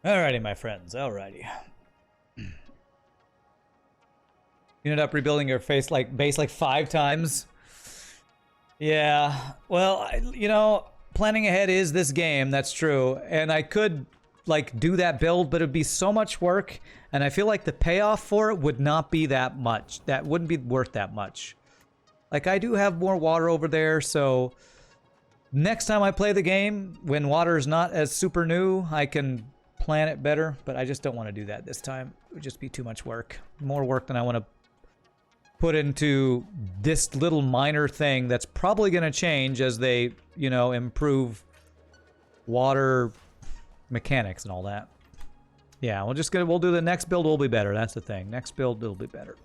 Alrighty, my friends, alrighty. You ended up rebuilding your base like 5 times. Yeah, well, planning ahead is this game, that's true. And I could, like, do that build, but it'd be so much work. And I feel like the payoff for it would not be that much. That wouldn't be worth that much. Like, I do have more water over there, so next time I play the game, when water is not as super new, I can plan it better. But I just don't want to do that this time. It would just be too much work. More work than I want to put into this little minor thing that's probably going to change as they, improve water mechanics and all that. Yeah, we'll do the next build will be better. That's the thing. Next build will be better.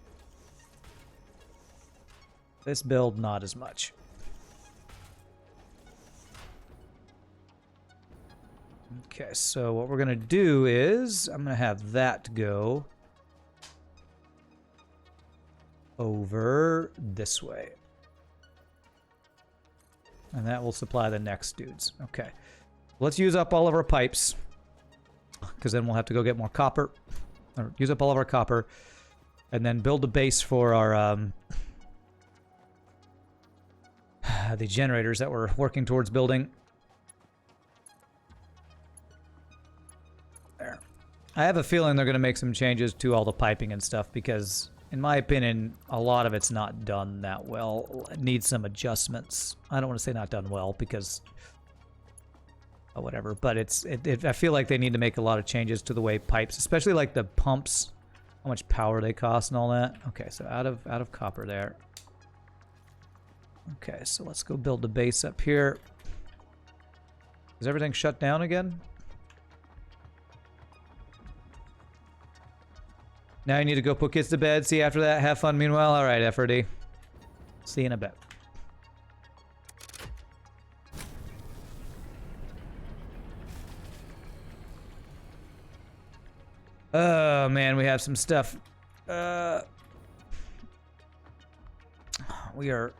This build, not as much. Okay, so what we're going to do is I'm going to have that go over this way. And that will supply the next dudes. Okay. Let's use up all of our pipes, because then we'll have to go get more copper. Or use up all of our copper. And then build a base for our the generators that we're working towards building. There. I have a feeling they're going to make some changes to all the piping and stuff, because in my opinion, a lot of it's not done that well. It needs some adjustments. I don't want to say not done well because, whatever. But I feel like they need to make a lot of changes to the way pipes, especially like the pumps, how much power they cost and all that. Okay, so out of copper there. Okay, so let's go build the base up here. Is everything shut down again? Now you need to go put kids to bed. See you after that. Have fun meanwhile. All right, FRD. See you in a bit. Oh, man, we have some stuff. We are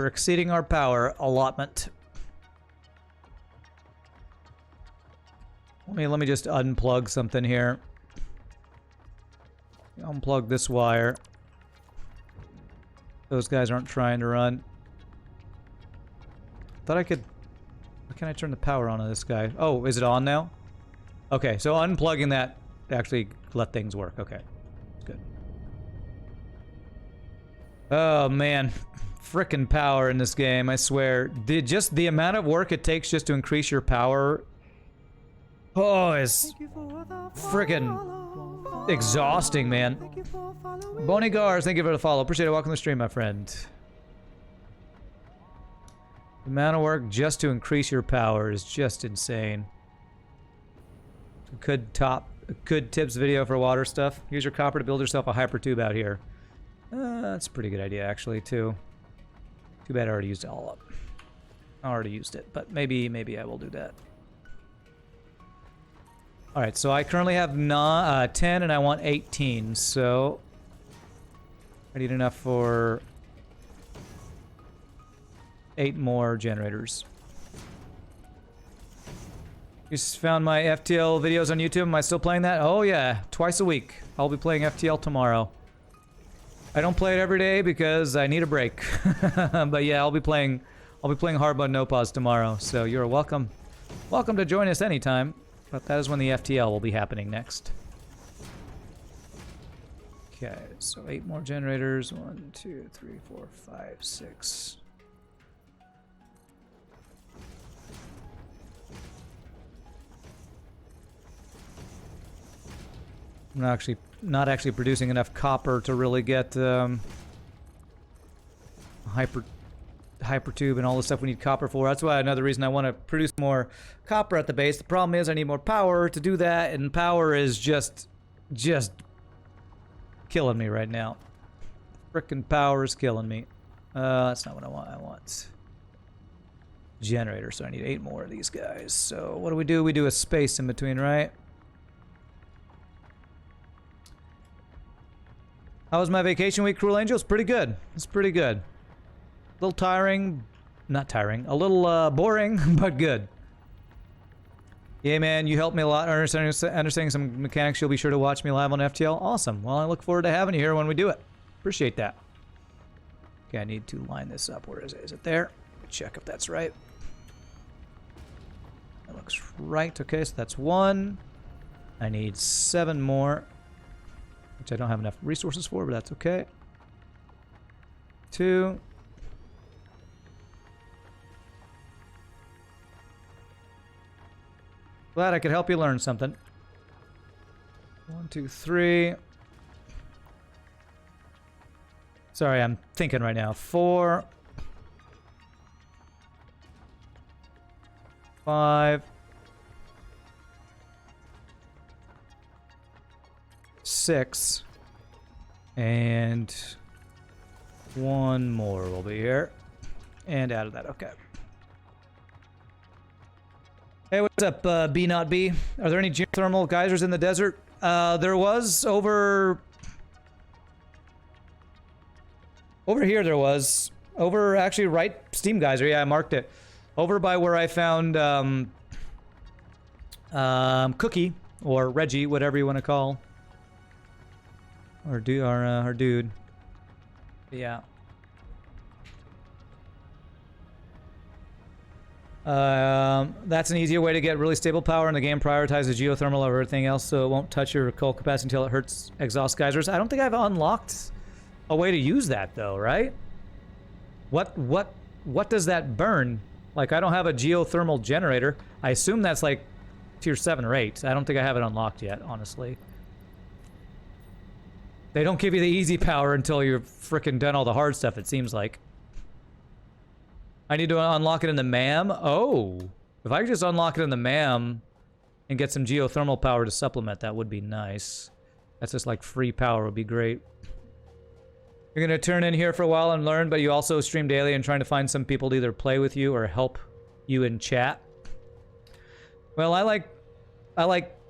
exceeding our power allotment. Let me just unplug something here. Unplug this wire. Those guys aren't trying to run. Thought I could... Why can't I turn the power on this guy? Oh, is it on now? Okay, so unplugging that actually let things work. Okay, good. Oh, man. Frickin' power in this game, I swear. Just the amount of work it takes just to increase your power... Oh, it's frickin' exhausting, man. Bonnie Gars, thank you for the follow. Appreciate it. Welcome to the stream, my friend. The amount of work just to increase your power is just insane. Good tips video for water stuff. Use your copper to build yourself a hyper tube out here. That's a pretty good idea, actually, too. Too bad I already used it all up. I already used it, but maybe I will do that. Alright, so I currently have 10 and I want 18, so I need enough for 8 more generators. You just found my FTL videos on YouTube. Am I still playing that? Oh yeah, twice a week. I'll be playing FTL tomorrow. I don't play it every day because I need a break. But yeah, I'll be playing hard mode no pause tomorrow, so you're welcome. Welcome to join us anytime. But that is when the FTL will be happening next. Okay, so 8 more generators. 1, 2, 3, 4, 5, 6. I'm not actually producing enough copper to really get hyper tube and all the stuff we need copper for. That's why another reason I want to produce more copper at the base. The problem is I need more power to do that, and power is just killing me right now. Frickin' power is killing me. That's not what I want. I want generator, so I need 8 more of these guys. So what do? We do a space in between, right? How was my vacation week, Cruel Angel? It's pretty good. It's pretty good. A little tiring, not tiring, a little boring, but good. Yeah, man, you helped me a lot understanding some mechanics. You'll be sure to watch me live on FTL. Awesome. Well, I look forward to having you here when we do it. Appreciate that. Okay, I need to line this up. Where is it? Is it there? Check if that's right. That looks right. Okay, so that's 1. I need 7 more, which I don't have enough resources for, but that's okay. 2. Glad I could help you learn something. 1, 2, 3. Sorry, I'm thinking right now. 4. 5. 6. And 1 more will be here. And out of that, okay. Hey, what's up, B not B? Are there any geothermal geysers in the desert? There was over here. There was over actually right steam geyser. Yeah, I marked it over by where I found Cookie or Reggie, whatever you want to call our dude. Yeah. That's an easier way to get really stable power in the game. Prioritizes geothermal over everything else, so it won't touch your coal capacity until it hurts exhaust geysers. I don't think I've unlocked a way to use that though, right? What does that burn? Like, I don't have a geothermal generator. I assume that's like tier 7 or 8. I don't think I have it unlocked yet, honestly. They don't give you the easy power until you've frickin' done all the hard stuff, it seems like. I need to unlock it in the MAM? Oh. If I could just unlock it in the MAM and get some geothermal power to supplement, that would be nice. That's just like free power would be great. You're going to turn in here for a while and learn, but you also stream daily and trying to find some people to either play with you or help you in chat. Well, I like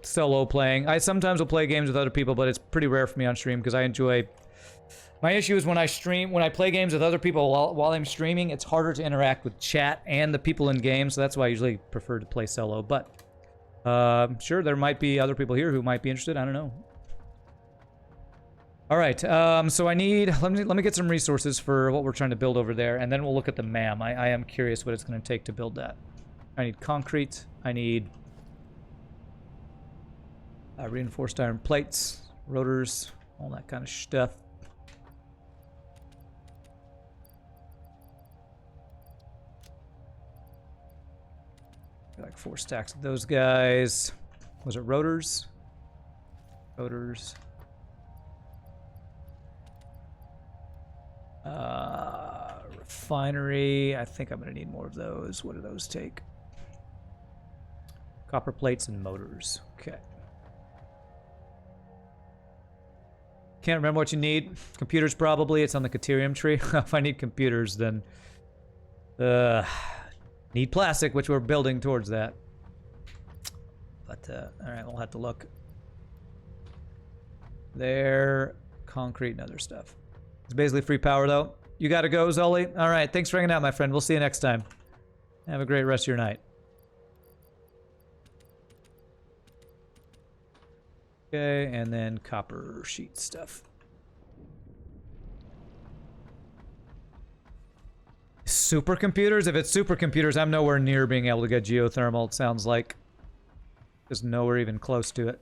solo playing. I sometimes will play games with other people, but it's pretty rare for me on stream because I enjoy... My issue is when I play games with other people while I'm streaming, it's harder to interact with chat and the people in games, so that's why I usually prefer to play solo. But sure, there might be other people here who might be interested. I don't know. All right, so I need... Let me get some resources for what we're trying to build over there, and then we'll look at the MAM. I am curious what it's going to take to build that. I need concrete. I need reinforced iron plates, rotors, all that kind of stuff. Like 4 stacks of those guys. Was it rotors? Rotors. Refinery. I think I'm going to need more of those. What do those take? Copper plates and motors. Okay. Can't remember what you need. Computers probably. It's on the Caterium tree. If I need computers, then... need plastic, which we're building towards that. But, alright, we'll have to look. There, concrete and other stuff. It's basically free power, though. You gotta go, Zoli? Alright, thanks for hanging out, my friend. We'll see you next time. Have a great rest of your night. Okay, and then copper sheet stuff. Supercomputers? If it's supercomputers, I'm nowhere near being able to get geothermal, it sounds like. Just nowhere even close to it.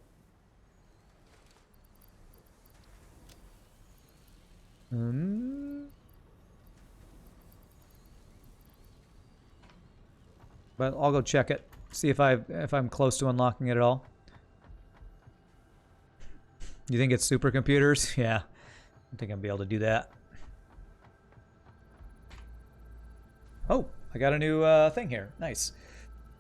But I'll go check it. See if I'm close to unlocking it at all. You think it's supercomputers? Yeah. I think I'll be able to do that. Oh, I got a new thing here. Nice.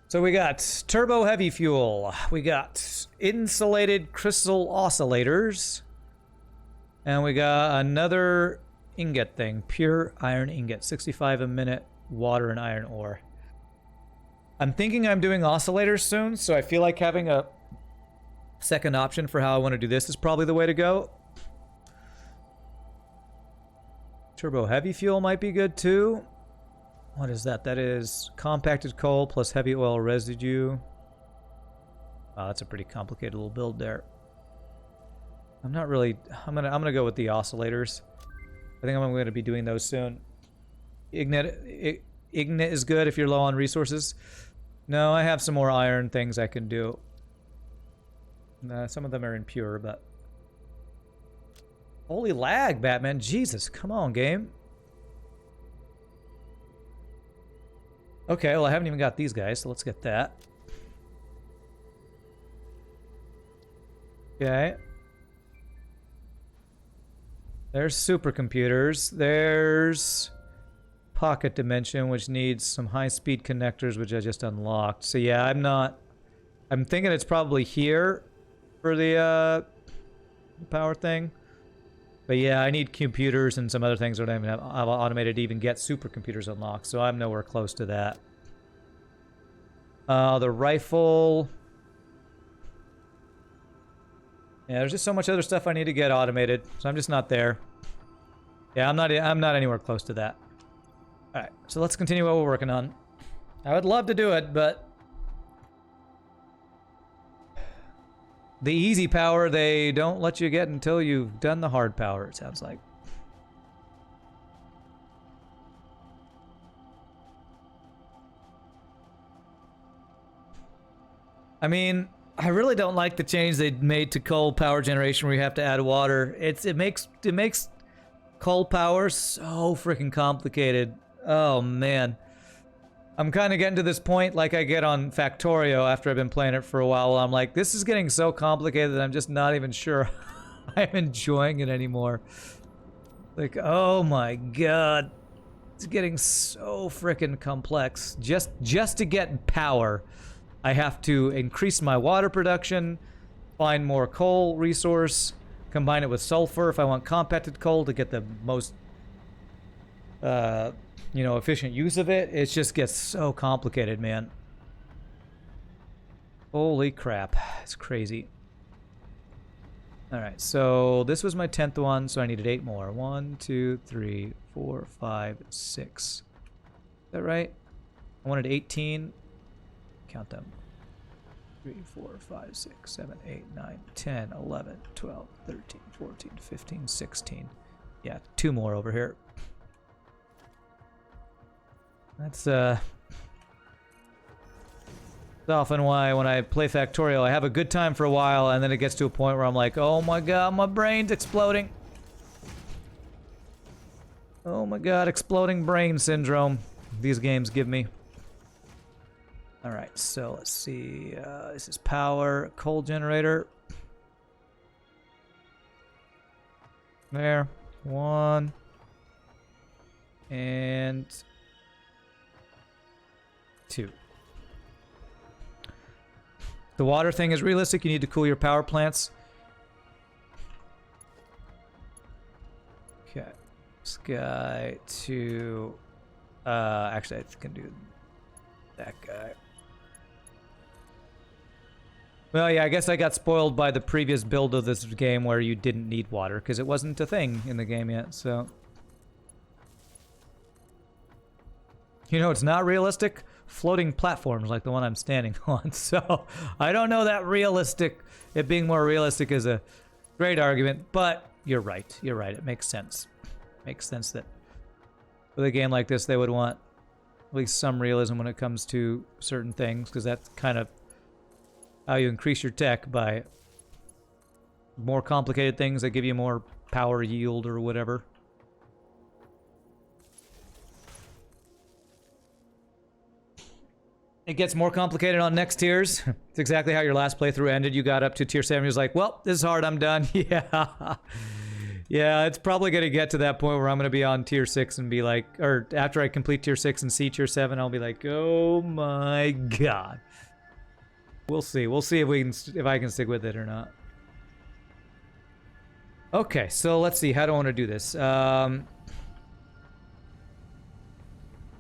So we got turbo heavy fuel. We got insulated crystal oscillators. And we got another ingot thing. Pure iron ingot. 65 a minute. Water and iron ore. I'm thinking I'm doing oscillators soon, so I feel like having a second option for how I want to do this is probably the way to go. Turbo heavy fuel might be good too. What is that? That is compacted coal plus heavy oil residue. Oh, that's a pretty complicated little build there. I'm not really... I'm gonna go with the oscillators. I think I'm gonna be doing those soon. Ignite is good if you're low on resources. No, I have some more iron things I can do. Some of them are impure, but... Holy lag, Batman. Jesus, come on, game. Okay, well, I haven't even got these guys, so let's get that. Okay. There's supercomputers. There's pocket dimension, which needs some high-speed connectors, which I just unlocked. So yeah, I'm thinking it's probably here for the power thing. But yeah, I need computers and some other things that I don't even have automated to even get supercomputers unlocked. So I'm nowhere close to that. The rifle. Yeah, there's just so much other stuff I need to get automated, so I'm just not there. Yeah, I'm not anywhere close to that. All right, so let's continue what we're working on. I would love to do it, but the easy power they don't let you get until you've done the hard power, it sounds like. I mean, I really don't like the change they made to coal power generation where you have to add water. It makes coal power so freaking complicated. Oh man. I'm kind of getting to this point like I get on Factorio after I've been playing it for a while. I'm like, this is getting so complicated that I'm just not even sure I'm enjoying it anymore. Like, oh my god. It's getting so freaking complex. Just to get power, I have to increase my water production, find more coal resource, combine it with sulfur if I want compacted coal to get the most, you know, efficient use of it. It just gets so complicated, man. Holy crap. It's crazy. Alright, so this was my 10th one, so I needed 8 more. 1, 2, 3, 4, 5, 6. Is that right? I wanted 18. Count them. 3, 4, 5, 6, 7, 8, 9, 10, 11, 12, 13, 14, 15, 16. Yeah, 2 more over here. That's often why when I play Factorial, I have a good time for a while, and then it gets to a point where I'm like, oh my god, my brain's exploding. Oh my god, exploding brain syndrome these games give me. Alright, so let's see. This is power, coal generator. There. 1. And 2. The water thing is realistic. You need to cool your power plants. Okay. This guy to... actually, I can do that guy. Well, yeah, I guess I got spoiled by the previous build of this game where you didn't need water, because it wasn't a thing in the game yet, so... You know, it's not realistic. Floating platforms like the one I'm standing on. So, I don't know that realistic. It being more realistic is a great argument, but you're right. You're right. It makes sense. Makes sense that with a game like this, they would want at least some realism when it comes to certain things, because that's kind of how you increase your tech, by more complicated things that give you more power yield or whatever. It gets more complicated on next tiers. It's exactly how your last playthrough ended. You got up to tier 7, you was like, well, this is hard, I'm done. Yeah. Yeah, it's probably going to get to that point where I'm going to be on tier 6 and be like, or after I complete tier 6 and see tier 7, I'll be like, oh my god. We'll see. We'll see if I can stick with it or not. Okay, so let's see. How do I want to do this? Let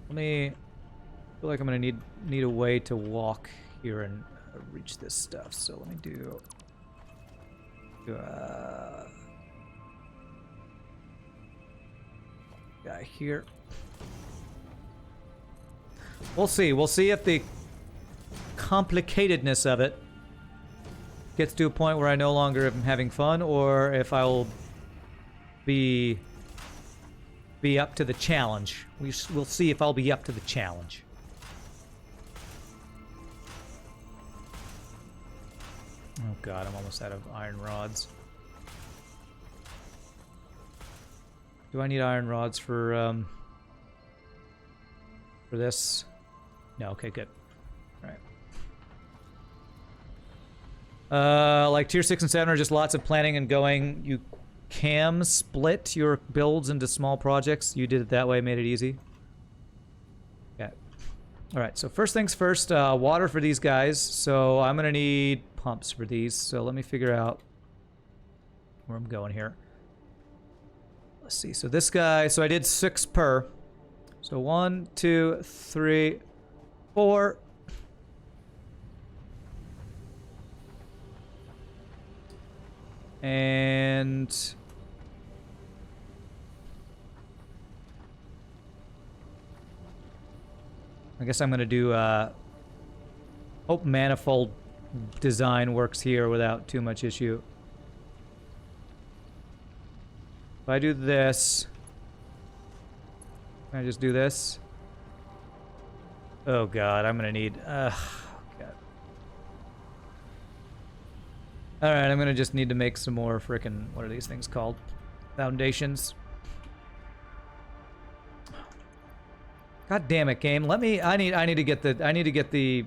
me... I feel like I'm going to need a way to walk here and reach this stuff. So let me do guy here. We'll see. We'll see if the complicatedness of it gets to a point where I no longer am having fun, or if I'll be up to the challenge. We'll see if I'll be up to the challenge. Oh god, I'm almost out of iron rods. Do I need iron rods for this? No, okay, good. Alright. Like tier 6 and 7 are just lots of planning and going. You can split your builds into small projects. You did it that way, made it easy. Okay. Alright, so first things first, water for these guys. So I'm gonna need pumps for these. So let me figure out where I'm going here. Let's see. So this guy, so I did 6 per. So 1, 2, 3, 4. And I guess I'm going to do hope manifold design works here without too much issue. If I do this, can I just do this? Oh god, I'm gonna need god. Alright, I'm gonna just need to make some more frickin' what are these things called? Foundations. God damn it, game. I need to get the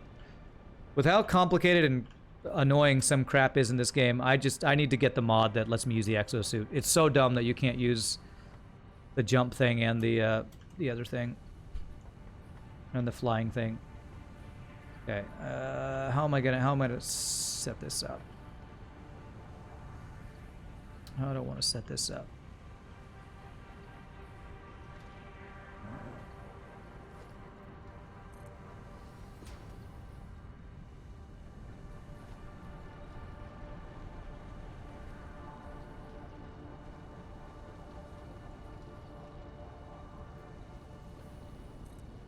with how complicated and annoying some crap is in this game, I need to get the mod that lets me use the exosuit. It's so dumb that you can't use the jump thing and the other thing. And the flying thing. Okay, how am I gonna set this up? I don't want to set this up.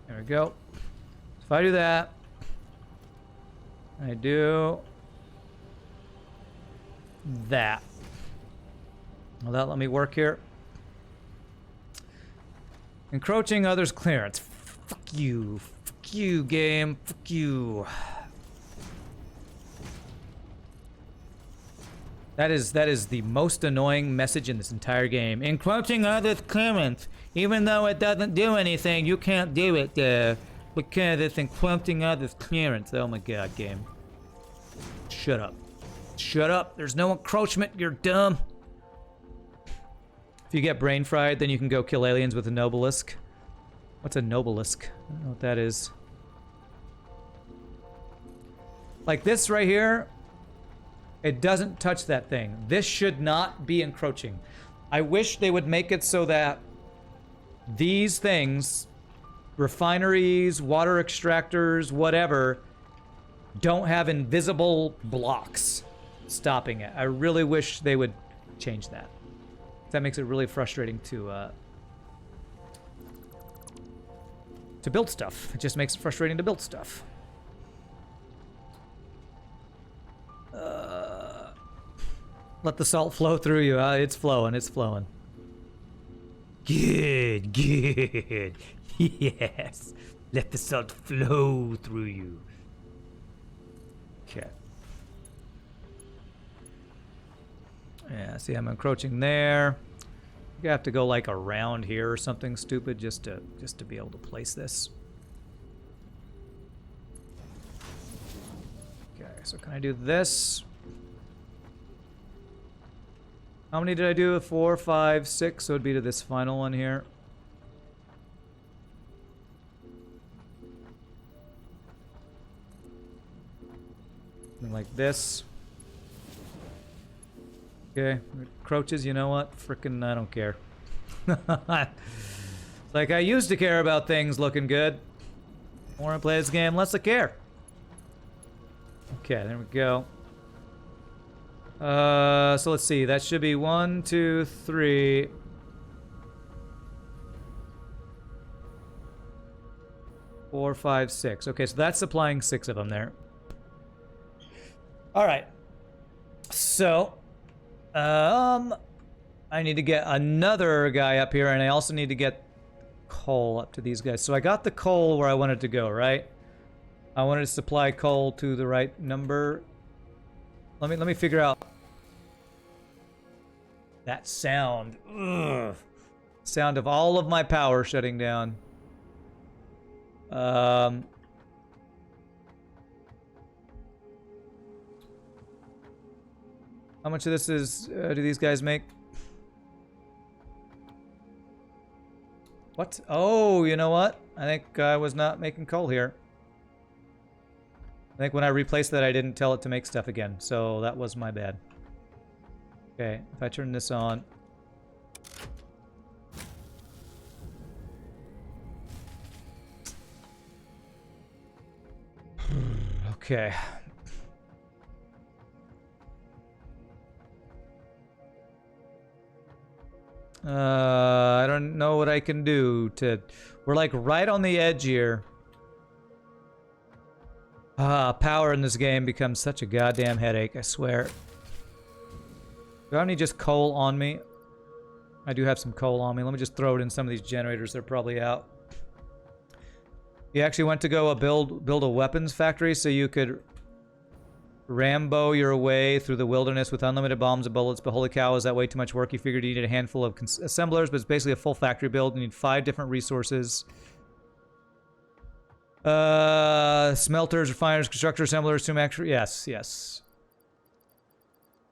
There we go. If I do that, I do that. Will that let me work here? Encroaching others' clearance. Fuck you. Fuck you, game. Fuck you. That is the most annoying message in this entire game. Encroaching others' clearance. Even though it doesn't do anything, you can't do it because it's encroaching others' clearance. Oh my god, game. Shut up. Shut up. There's no encroachment. You're dumb. If you get brain fried, then you can go kill aliens with a Nobelisk. What's a Nobelisk? I don't know what that is. Like this right here, it doesn't touch that thing. This should not be encroaching. I wish they would make it so that these things, refineries, water extractors, whatever, don't have invisible blocks stopping it. I really wish they would change that. That makes it really frustrating to build stuff. It just makes it frustrating to build stuff. Let the salt flow through you. It's flowing. It's flowing. Good. Good. Yes. Let the salt flow through you. Okay. Yeah, see, I'm encroaching there. You have to go like around here or something stupid just to be able to place this. Okay, so can I do this? How many did I do? 4, 5, 6. So it'd be to this final one here. Something like this. Okay, encroaches, you know what? Frickin' I don't care. It's like I used to care about things looking good. The more I play this game, less I care. Okay, there we go. So let's see. That should be 1, 2, 3. 4, 5, 6. Okay, so that's supplying 6 of them there. All right. so I need to get another guy up here, and I also need to get coal up to these guys. So I got the coal where I wanted to go, right? I wanted to supply coal to the right number. Let me figure out that sound. Ugh. Sound of all of my power shutting down. How much of this is do these guys make? What? Oh, you know what? I think I was not making coal here. I think when I replaced that, I didn't tell it to make stuff again, so that was my bad. Okay, if I turn this on. Okay. I don't know what I can do to... We're like right on the edge here. Power in this game becomes such a goddamn headache, I swear. Do I have any just coal on me? I do have some coal on me. Let me just throw it in some of these generators. They're probably out. You actually went to go build a weapons factory so you could Rambo your way through the wilderness with unlimited bombs and bullets, but holy cow, is that way too much work? You figured you needed a handful of assemblers, but it's basically a full factory build. You need 5 different resources. Smelters, refiners, constructor, assemblers, 2 max... Yes, yes.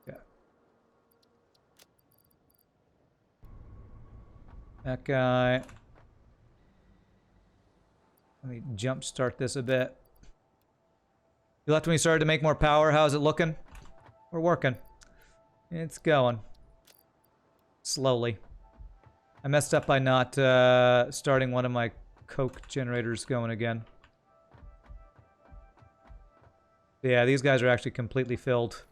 Yeah. That guy... Let me jumpstart this a bit. You left when you started to make more power. How's it looking? We're working. It's going. Slowly. I messed up by not starting one of my coke generators going again. Yeah, these guys are actually completely filled.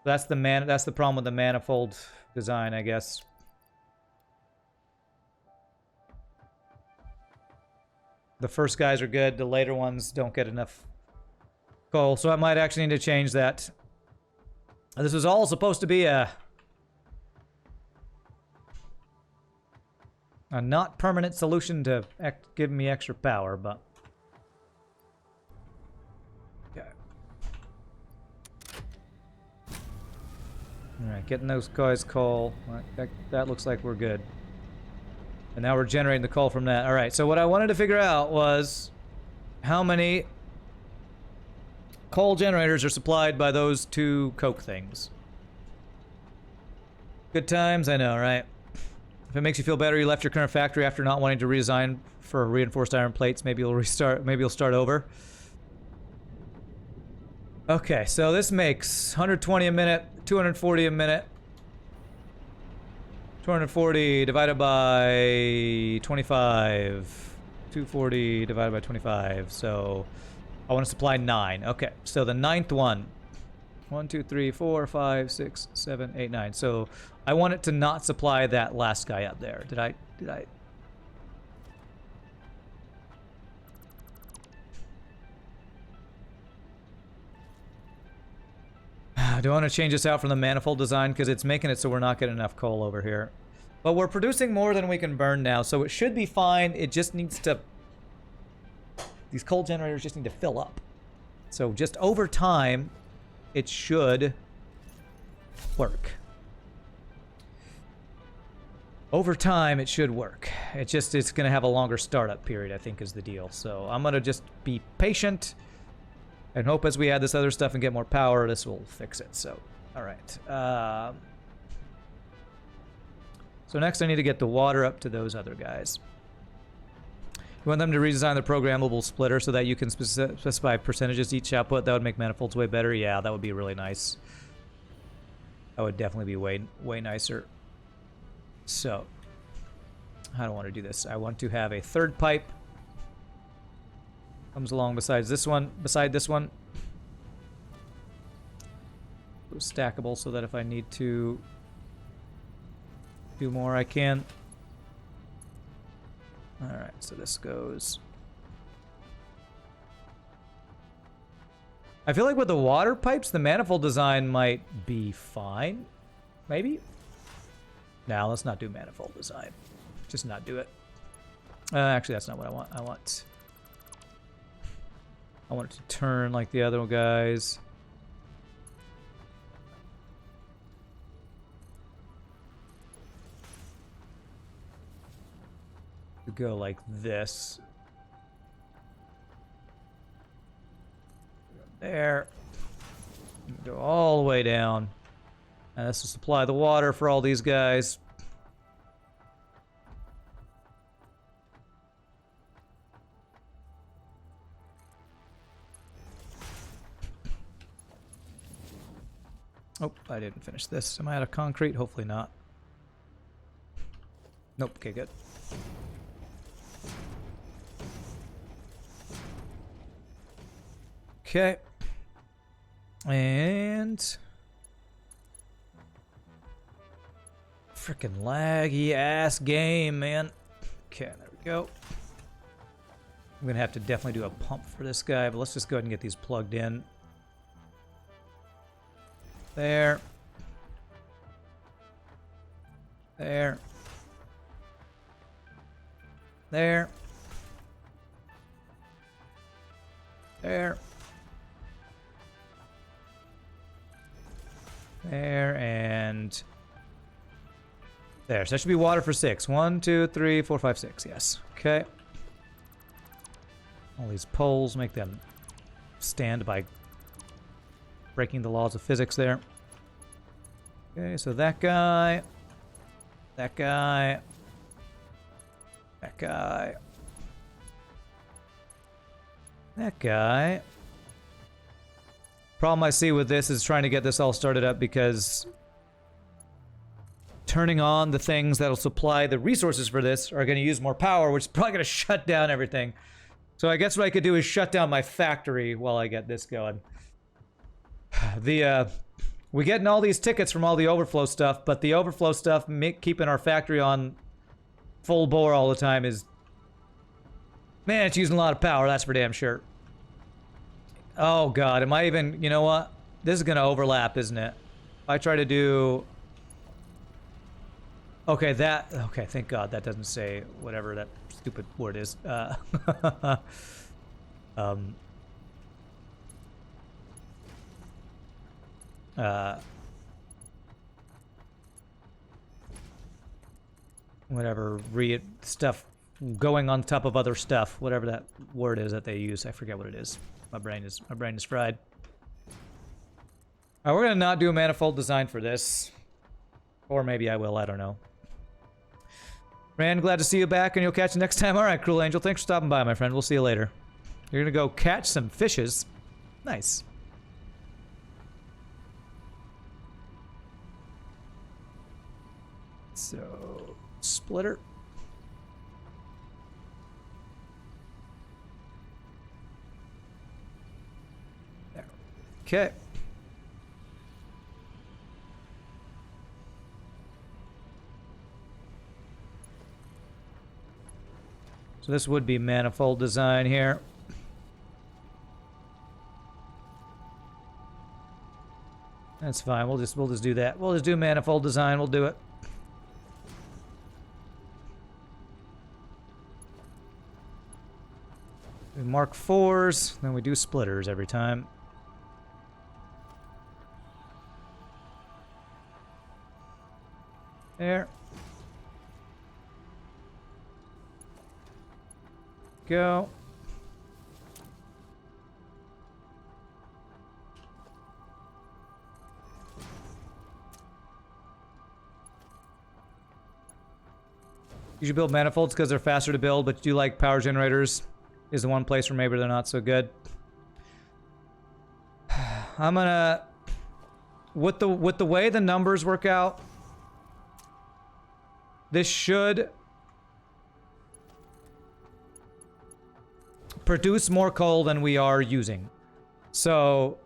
That's the problem with the manifold design, I guess. The first guys are good, the later ones don't get enough coal, so I might actually need to change that. This was all supposed to be a not permanent solution to give me extra power, but... Okay. Alright, getting those guys coal. That looks like we're good. And now we're generating the coal from that. Alright, so what I wanted to figure out was how many coal generators are supplied by those 2 coke things. Good times, I know, right? If it makes you feel better, you left your current factory after not wanting to redesign for reinforced iron plates. Maybe you'll restart. Maybe you'll start over. Okay, so this makes 120 a minute, 240 a minute. 240 divided by 25. 240 divided by 25. So I want to supply 9. Okay, so the 9th one. 1, 2, 3, 4, 5, 6, 7, 8, 9. So I want it to not supply that last guy up there. Did I? Do I want to change this out from the manifold design? Because it's making it so we're not getting enough coal over here. But we're producing more than we can burn now, so it should be fine. It just needs to... These coal generators just need to fill up. So just over time, it should work. Over time, it should work. It's going to have a longer startup period, I think, is the deal. So I'm going to just be patient and hope as we add this other stuff and get more power, this will fix it. So, all right. So next I need to get the water up to those other guys. You want them to redesign the programmable splitter so that you can specify percentages each output. That would make manifolds way better. Yeah, that would be really nice. That would definitely be way nicer. So, how do I want to do this? I want to have a 3rd pipe. Comes along beside this one. Stackable so that if I need to do more, I can. Alright, so this goes... I feel like with the water pipes, the manifold design might be fine. Maybe? Now let's not do manifold design. Just not do it. Actually, that's not what I want. I want it to turn like the other guys. To go like this. There. Go all the way down. And this will supply the water for all these guys. Oh, I didn't finish this. Am I out of concrete? Hopefully not. Nope. Okay, good. Okay. And freaking laggy ass game, man. Okay, there we go. I'm gonna have to definitely do a pump for this guy, but let's just go ahead and get these plugged in. There. There. There. There. There, and there. So that should be water for 6. 1, 2, 3, 4, 5, 6. Yes. Okay. All these poles, make them stand by breaking the laws of physics there. Okay, so that guy, that guy, that guy, that guy. Problem I see with this is trying to get this all started up because turning on the things that'll supply the resources for this are going to use more power, which is probably going to shut down everything. So I guess what I could do is shut down my factory while I get this going. We're getting all these tickets from all the overflow stuff, but the overflow stuff, keeping our factory on full bore all the time is... Man, it's using a lot of power, that's for damn sure. Oh god, am I even... You know what? This is gonna overlap, isn't it? If I try to do... Okay, that... Okay, thank god that doesn't say whatever that stupid word is. Whatever stuff going on top of other stuff, whatever that word is that they use. I forget what it is. My brain is fried. Alright, we're gonna not do a manifold design for this. Or maybe I will, I don't know. Rand, glad to see you back, and you'll catch you next time. Alright, Cruel Angel, thanks for stopping by, my friend. We'll see you later. You're gonna go catch some fishes. Nice. So, splitter. There. Okay. So this would be manifold design here. That's fine. We'll just do that. We'll just do manifold design. We'll do it. We mark 4s, then we do splitters every time. There. Go. You should build manifolds because they're faster to build, but you do like power generators is the one place where maybe they're not so good. I'm gonna... With the way the numbers work out, this should produce more coal than we are using. So,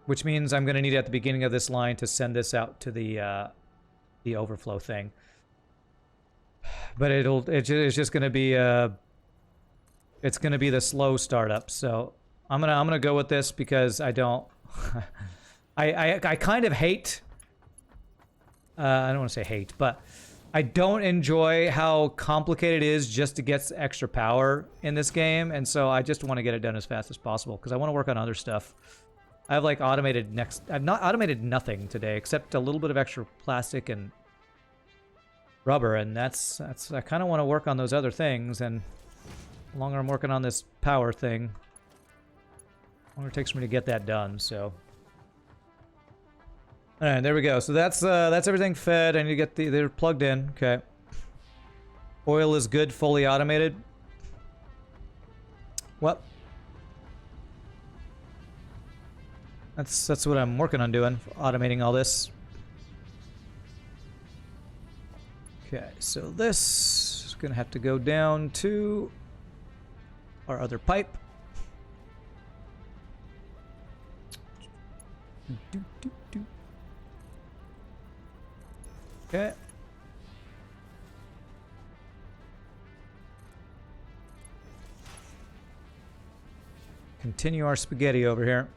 which means I'm gonna need it at the beginning of this line to send this out to the overflow thing. But it's just gonna be it's gonna be the slow startup. So I'm gonna go with this because I don't. I kind of hate. I don't want to say hate, but I don't enjoy how complicated it is just to get extra power in this game, and so I just want to get it done as fast as possible because I want to work on other stuff. I've like automated next. I've not automated nothing today except a little bit of extra plastic and rubber, and that's I kind of want to work on those other things, and the longer I'm working on this power thing, the longer it takes for me to get that done. So. All right, there we go. So that's everything fed. I need to get they're plugged in. Okay. Oil is good, fully automated. What? That's what I'm working on doing, automating all this. Okay, so this is gonna have to go down to our other pipe. Okay. Continue our spaghetti over here.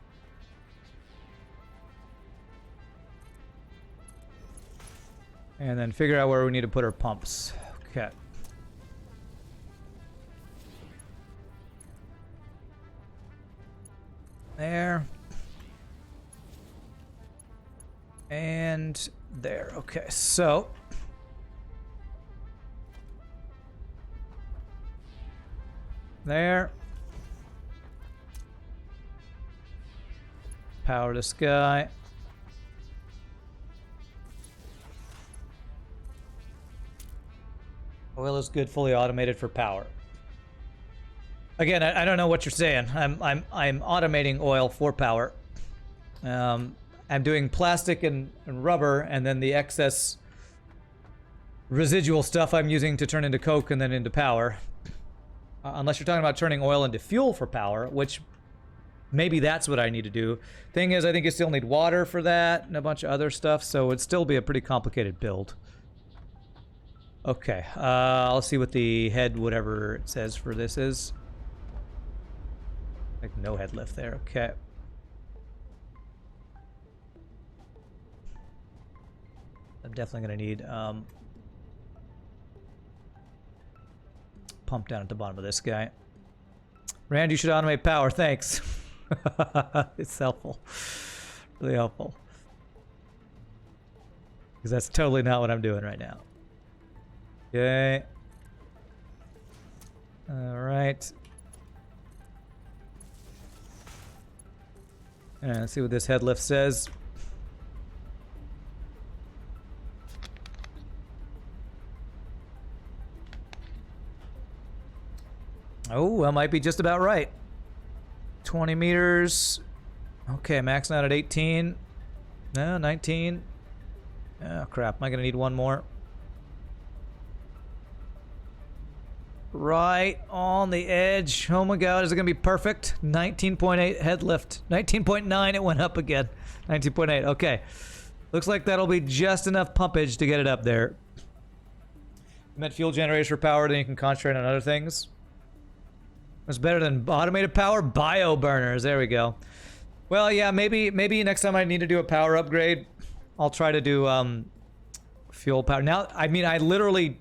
And then figure out where we need to put our pumps. Okay. There. And there. Okay, so there. Power this guy. Oil is good, fully automated for power. Again, I don't know what you're saying. I'm automating oil for power. I'm doing plastic and rubber, and then the excess residual stuff I'm using to turn into coke and then into power. Unless you're talking about turning oil into fuel for power, which maybe that's what I need to do. Thing is, I think you still need water for that and a bunch of other stuff, so it'd still be a pretty complicated build. Okay, I'll see what the head, whatever it says for this is. Like no head lift there, okay. I'm definitely gonna need pump down at the bottom of this guy. Rand, you should automate power, thanks. It's helpful. Really helpful. Because that's totally not what I'm doing right now. Okay. Alright. Let's see what this head lift says. Oh, that might be just about right. 20 meters. Okay, maxing out at 18. No, 19. Oh, crap. Am I going to need one more? Right on the edge. Oh my god, is it going to be perfect? 19.8 head lift. 19.9, it went up again. 19.8, okay. Looks like that'll be just enough pumpage to get it up there. You meant fuel generators for power, then you can concentrate on other things. That's better than automated power. Bio burners. There we go. Well, yeah, maybe next time I need to do a power upgrade, I'll try to do fuel power. Now, I mean, I literally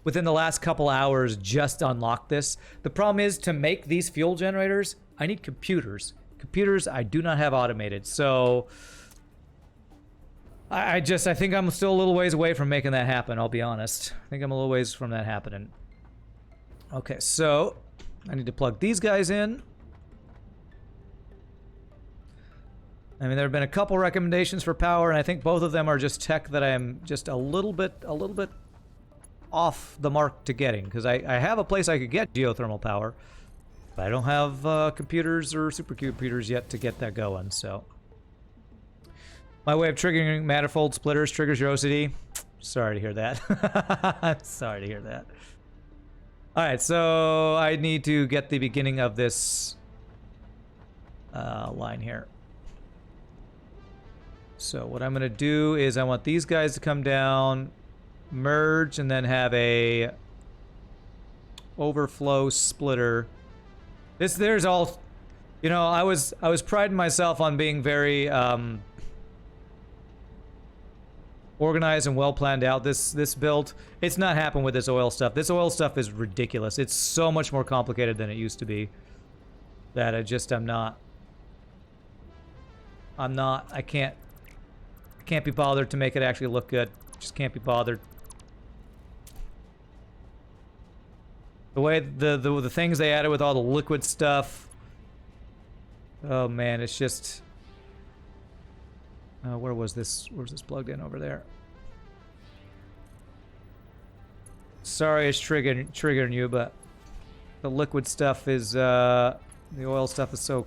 within the last couple hours just unlocked this. The problem is to make these fuel generators, I need computers. Computers I do not have automated. So I think I'm still a little ways away from making that happen, I'll be honest. I think I'm a little ways from that happening. Okay, so I need to plug these guys in. I mean, there have been a couple recommendations for power, and I think both of them are just tech that I'm just a little bit off the mark to getting, because I have a place I could get geothermal power, but I don't have computers or supercomputers yet to get that going, so. My way of triggering manifold splitters triggers your OCD. Sorry to hear that. I'm sorry to hear that. Alright, so I need to get the beginning of this line here. So what I'm going to do is I want these guys to come down, merge, and then have a overflow splitter. There's all... You know, I was priding myself on being very organized and well planned out. This build, it's not happened with this oil stuff. This oil stuff is ridiculous. It's so much more complicated than it used to be. That I can't be bothered to make it actually look good. Just can't be bothered. The way the things they added with all the liquid stuff. Oh man, it's just. Where was this? Where's this plugged in over there? Sorry, it's triggering you, but the liquid stuff is the oil stuff is so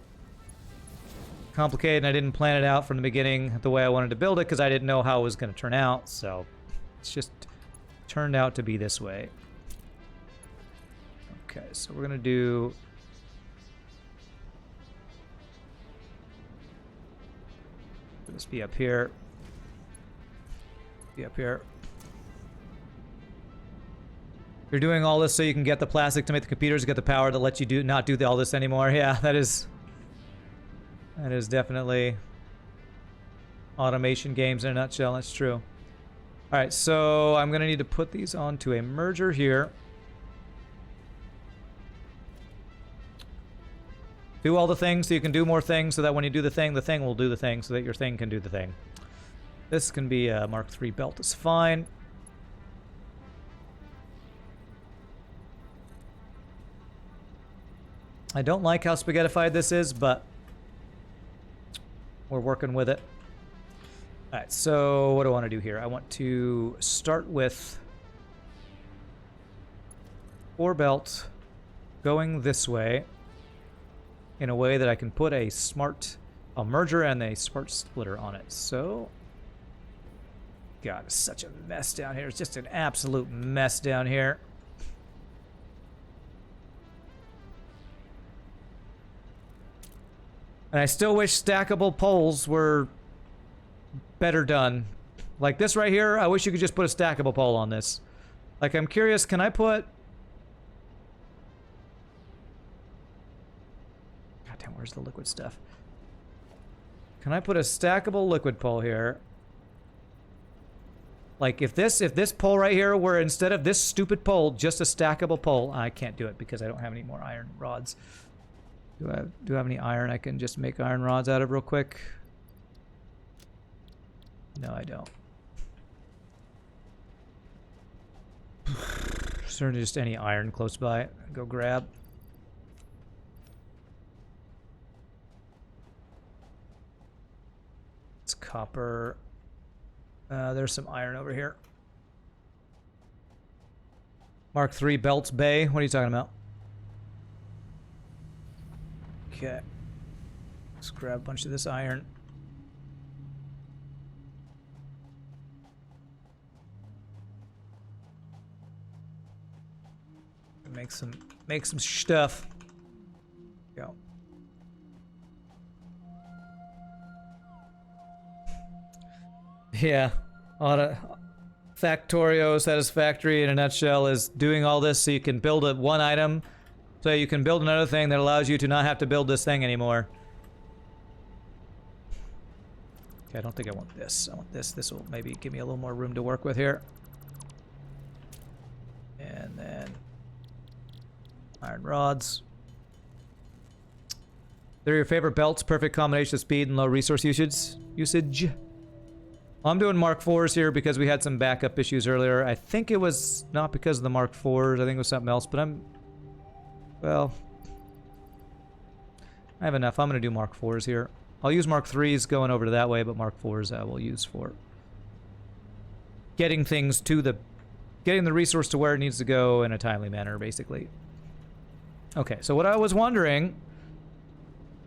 complicated, and I didn't plan it out from the beginning the way I wanted to build it because I didn't know how it was going to turn out. So it's just turned out to be this way. Okay, so we're gonna do. This be up here. Be up here. You're doing all this so you can get the plastic to make the computers get the power that lets you not do all this anymore. Yeah, that is definitely automation games in a nutshell. That's true. All right, so I'm gonna need to put these onto a merger here. Do all the things so you can do more things so that when you do the thing will do the thing so that your thing can do the thing. This can be a Mark III belt. It's fine. I don't like how spaghettified this is, but we're working with it. Alright, so what do I want to do here? I want to start with 4 belts going this way in a way that I can put a merger and a smart splitter on it. So, God, it's such a mess down here. It's just an absolute mess down here. And I still wish stackable poles were better done. Like this right here, I wish you could just put a stackable pole on this. Like, I'm curious, can I put... God damn, where's the liquid stuff? Can I put a stackable liquid pole here? Like, if this pole right here were, instead of this stupid pole, just a stackable pole... I can't do it because I don't have any more iron rods. Do I have any iron I can just make iron rods out of real quick? No, I don't. Is there just any iron close by? Go grab. It's copper. There's some iron over here. Mark III Belts Bay. What are you talking about? Okay. Let's grab a bunch of this iron. Make some stuff. Go. Yeah. Factorio Satisfactory in a nutshell is doing all this so you can build one item. So you can build another thing that allows you to not have to build this thing anymore. Okay, I don't think I want this. I want this. This will maybe give me a little more room to work with here. And then iron rods. They're your favorite belts. Perfect combination of speed and low resource usage. I'm doing Mark IVs here because we had some backup issues earlier. I think it was not because of the Mark IVs. I think it was something else, but well, I have enough. I'm going to do Mark IVs here. I'll use Mark IIIs going over to that way, but Mark IVs I will use for getting things to getting the resource to where it needs to go in a timely manner, basically. Okay, so what I was wondering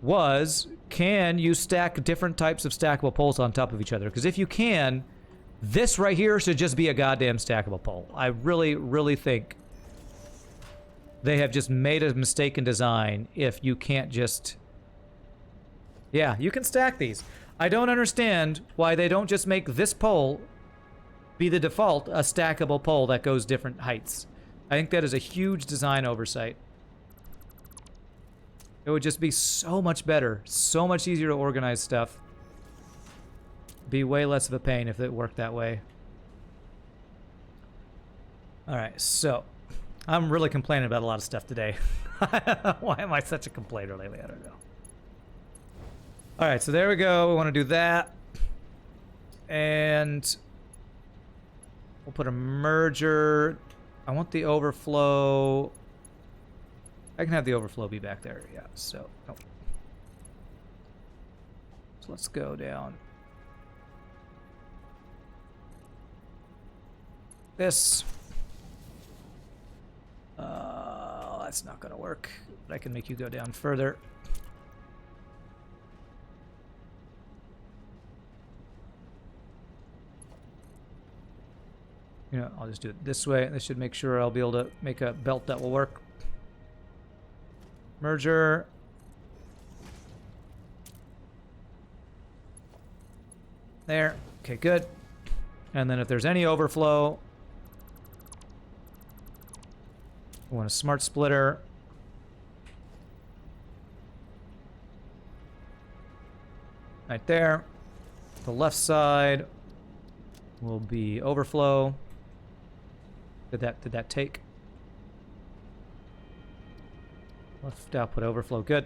was, can you stack different types of stackable poles on top of each other? Because if you can, this right here should just be a goddamn stackable pole. I really, really think they have just made a mistake in design if you can't just... Yeah, you can stack these. I don't understand why they don't just make this pole be the default, a stackable pole that goes different heights. I think that is a huge design oversight. It It would just be so much better, so much easier to organize stuff. Be way less of a pain if it worked that way. Alright, so I'm really complaining about a lot of stuff today. Why am I such a complainer lately? I don't know. Alright, so there we go. We want to do that. And we'll put a merger. I want the overflow. I can have the overflow be back there. Yeah, so. Oh. So let's go down. This. That's not going to work. But I can make you go down further. You know, I'll just do it this way. This should make sure I'll be able to make a belt that will work. Merger. There. Okay, good. And then if there's any overflow, we want a smart splitter. Right there. The left side will be overflow. Did that take? Left output overflow, good.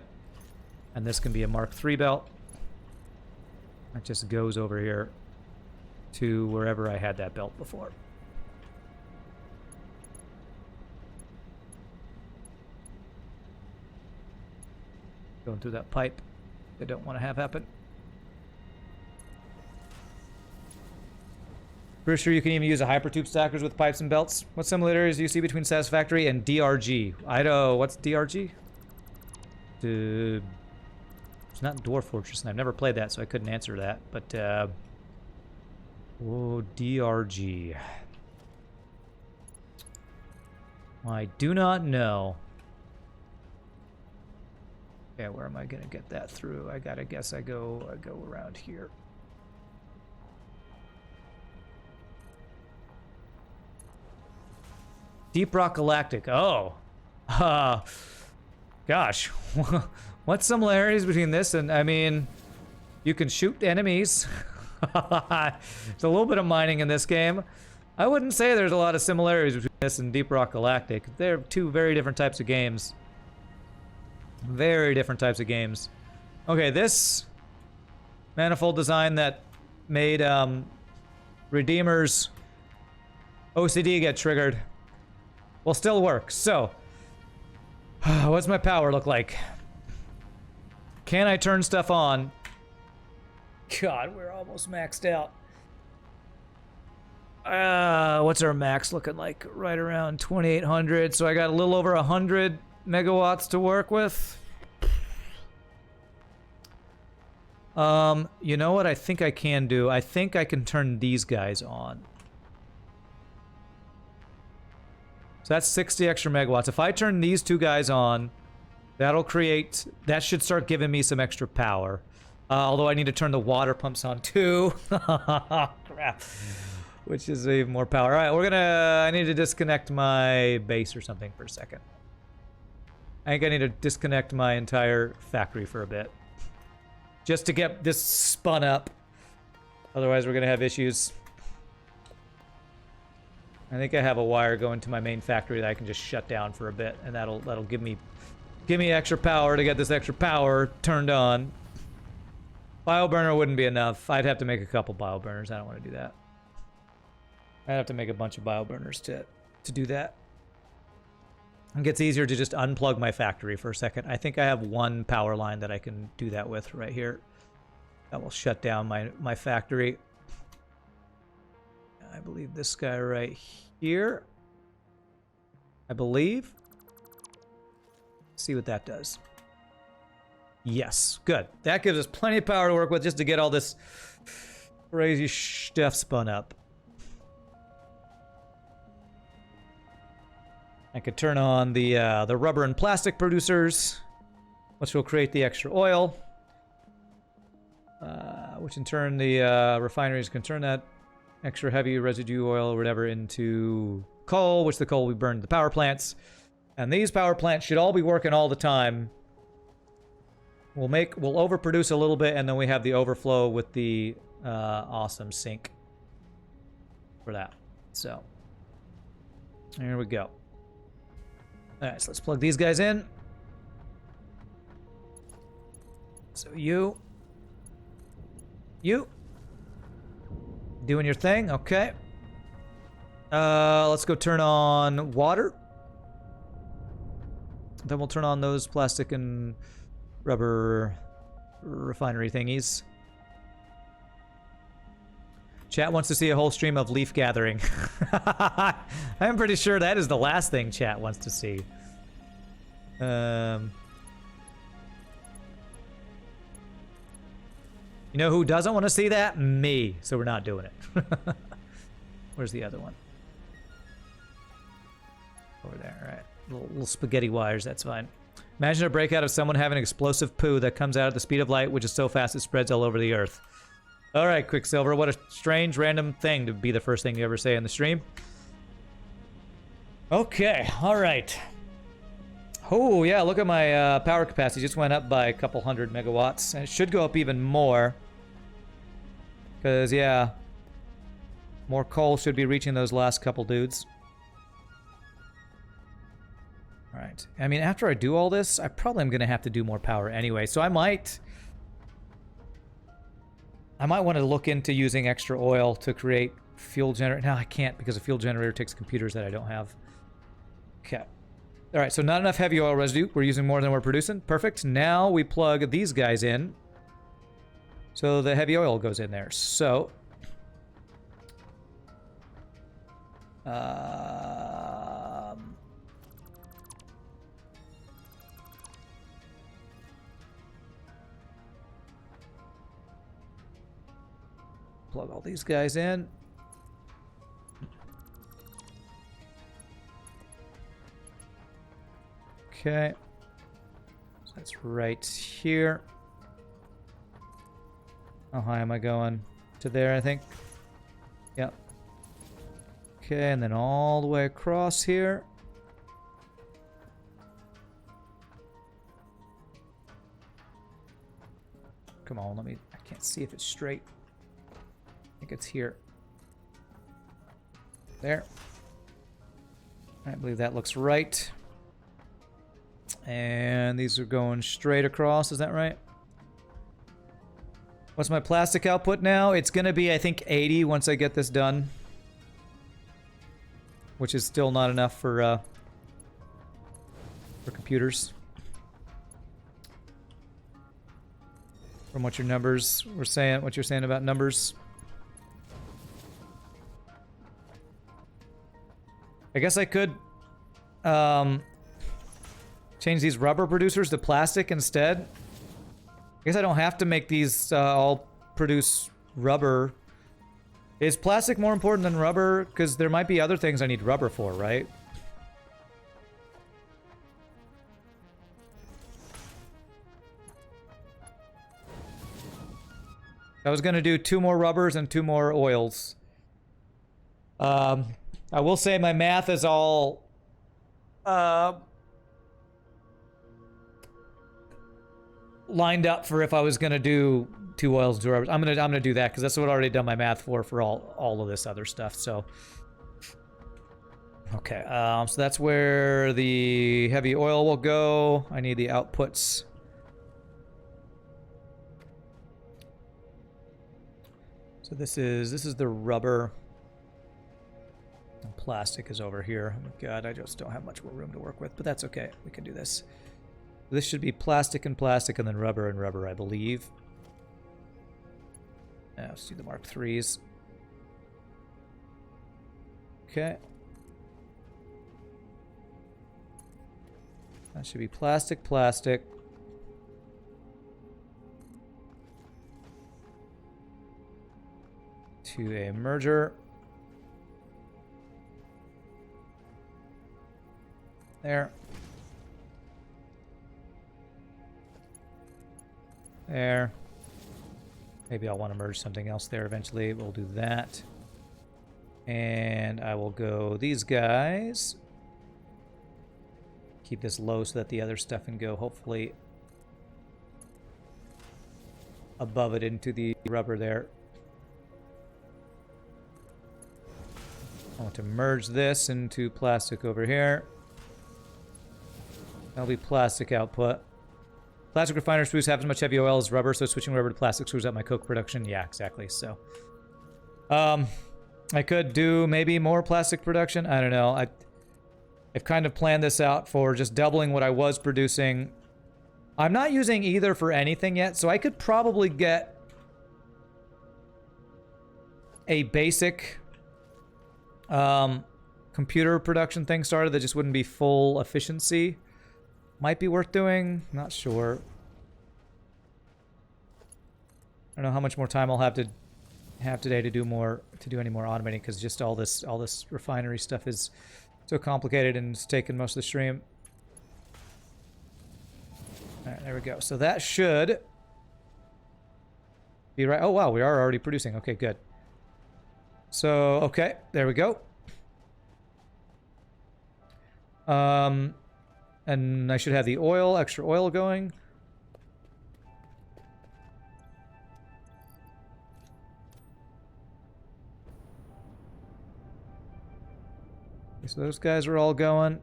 And this can be a Mark III belt. That just goes over here to wherever I had that belt before. Going through that pipe I don't want to have happen. Pretty sure you can even use a hypertube stackers with pipes and belts. What similarities do you see between Satisfactory and DRG? I don't. What's DRG? It's not Dwarf Fortress, and I've never played that, so I couldn't answer that. But oh, DRG. I do not know. Yeah, where am I gonna get that through? I gotta guess I go around here. Deep Rock Galactic. Oh. Gosh. What similarities between this and, I mean, you can shoot enemies. There's a little bit of mining in this game. I wouldn't say there's a lot of similarities between this and Deep Rock Galactic. They're two very different types of games. Very different types of games. Okay, this manifold design that made Redeemer's OCD get triggered will still work. So, what's my power look like? Can I turn stuff on? God, we're almost maxed out. What's our max looking like? Right around 2,800. So I got a little over 100 megawatts to work with. You know what I think I can do? I think I can turn these guys on. So that's 60 extra megawatts. If I turn these two guys on, that'll create... That should start giving me some extra power. Although I need to turn the water pumps on too. Crap. Which is even more power. Alright, we're gonna... I need to disconnect my base or something for a second. I think I need to disconnect my entire factory for a bit. Just to get this spun up. Otherwise we're gonna have issues. I think I have a wire going to my main factory that I can just shut down for a bit, and that'll give me extra power to get this extra power turned on. Bioburner wouldn't be enough. I'd have to make a couple bioburners. I don't want to do that. I'd have to make a bunch of bioburners to do that. It gets easier to just unplug my factory for a second. I think I have one power line that I can do that with right here. That will shut down my factory. I believe this guy right here. I believe. See what that does. Yes, good. That gives us plenty of power to work with just to get all this crazy stuff spun up. I could turn on the rubber and plastic producers, which will create the extra oil, which in turn the refineries can turn that extra heavy residue oil or whatever into coal, which the coal we burn to the power plants. And these power plants should all be working all the time. We'll overproduce a little bit, and then we have the overflow with the awesome sink for that. So here we go. All right, so let's plug these guys in. So you doing your thing, okay. Let's go turn on water. Then we'll turn on those plastic and rubber refinery thingies. Chat wants to see a whole stream of leaf gathering. I'm pretty sure that is the last thing chat wants to see. You know who doesn't want to see that? Me. So we're not doing it. Where's the other one? Over there, all right. Little spaghetti wires, that's fine. Imagine a breakout of someone having an explosive poo that comes out at the speed of light, which is so fast it spreads all over the earth. All right, Quicksilver, what a strange, random thing to be the first thing you ever say in the stream. Okay, all right. Oh, yeah, look at my power capacity. Just went up by a couple hundred megawatts, and it should go up even more. Because, yeah, more coal should be reaching those last couple dudes. All right. I mean, after I do all this, I probably am going to have to do more power anyway. So I might want to look into using extra oil to create fuel generator. No, I can't because a fuel generator takes computers that I don't have. Okay. All right, so not enough heavy oil residue. We're using more than we're producing. Perfect. Now we plug these guys in. So the heavy oil goes in there. So... plug all these guys in. Okay. So that's right here. How high am I going? To there, I think. Yep. Okay, and then all the way across here. Come on, I can't see if it's straight. I think it's here. There. I believe that looks right. And these are going straight across, is that right? What's my plastic output now? It's gonna be, I think, 80 once I get this done. Which is still not enough for computers. From what your numbers were saying, what you're saying about numbers. I guess I could change these rubber producers to plastic instead. I guess I don't have to make these all produce rubber. Is plastic more important than rubber? Because there might be other things I need rubber for, right? I was going to do 2 more rubbers and 2 more oils. I will say my math is all lined up for if I was gonna do 2 oils and 2 rubbers. I'm gonna do that because that's what I already done my math for all of this other stuff. So okay, so that's where the heavy oil will go. I need the outputs. So this is the rubber. And plastic is over here. Oh God, I just don't have much more room to work with, but that's okay. We can do this. This should be plastic and plastic, and then rubber and rubber, I believe. Now let's do the Mark IIIs. Okay. That should be plastic, plastic. To a merger. There. There. Maybe I'll want to merge something else there eventually. We'll do that. And I will go these guys. Keep this low so that the other stuff can go, hopefully. above it into the rubber there. I want to merge this into plastic over here. That'll be plastic output. Plastic refiner screws have as much heavy oil as rubber, so switching rubber to plastic screws up my coke production. Yeah, exactly. So, I could do maybe more plastic production. I don't know. I've kind of planned this out for just doubling what I was producing. I'm not using either for anything yet, so I could probably get a basic computer production thing started that just wouldn't be full efficiency. Might be worth doing. Not sure. I don't know how much more time I'll have today to do any more automating, because just all this refinery stuff is so complicated and it's taken most of the stream. All right, there we go. So that should be right. Oh wow, we are already producing. Okay, good. So okay, there we go. And I should have the oil, extra oil going. So those guys are all going.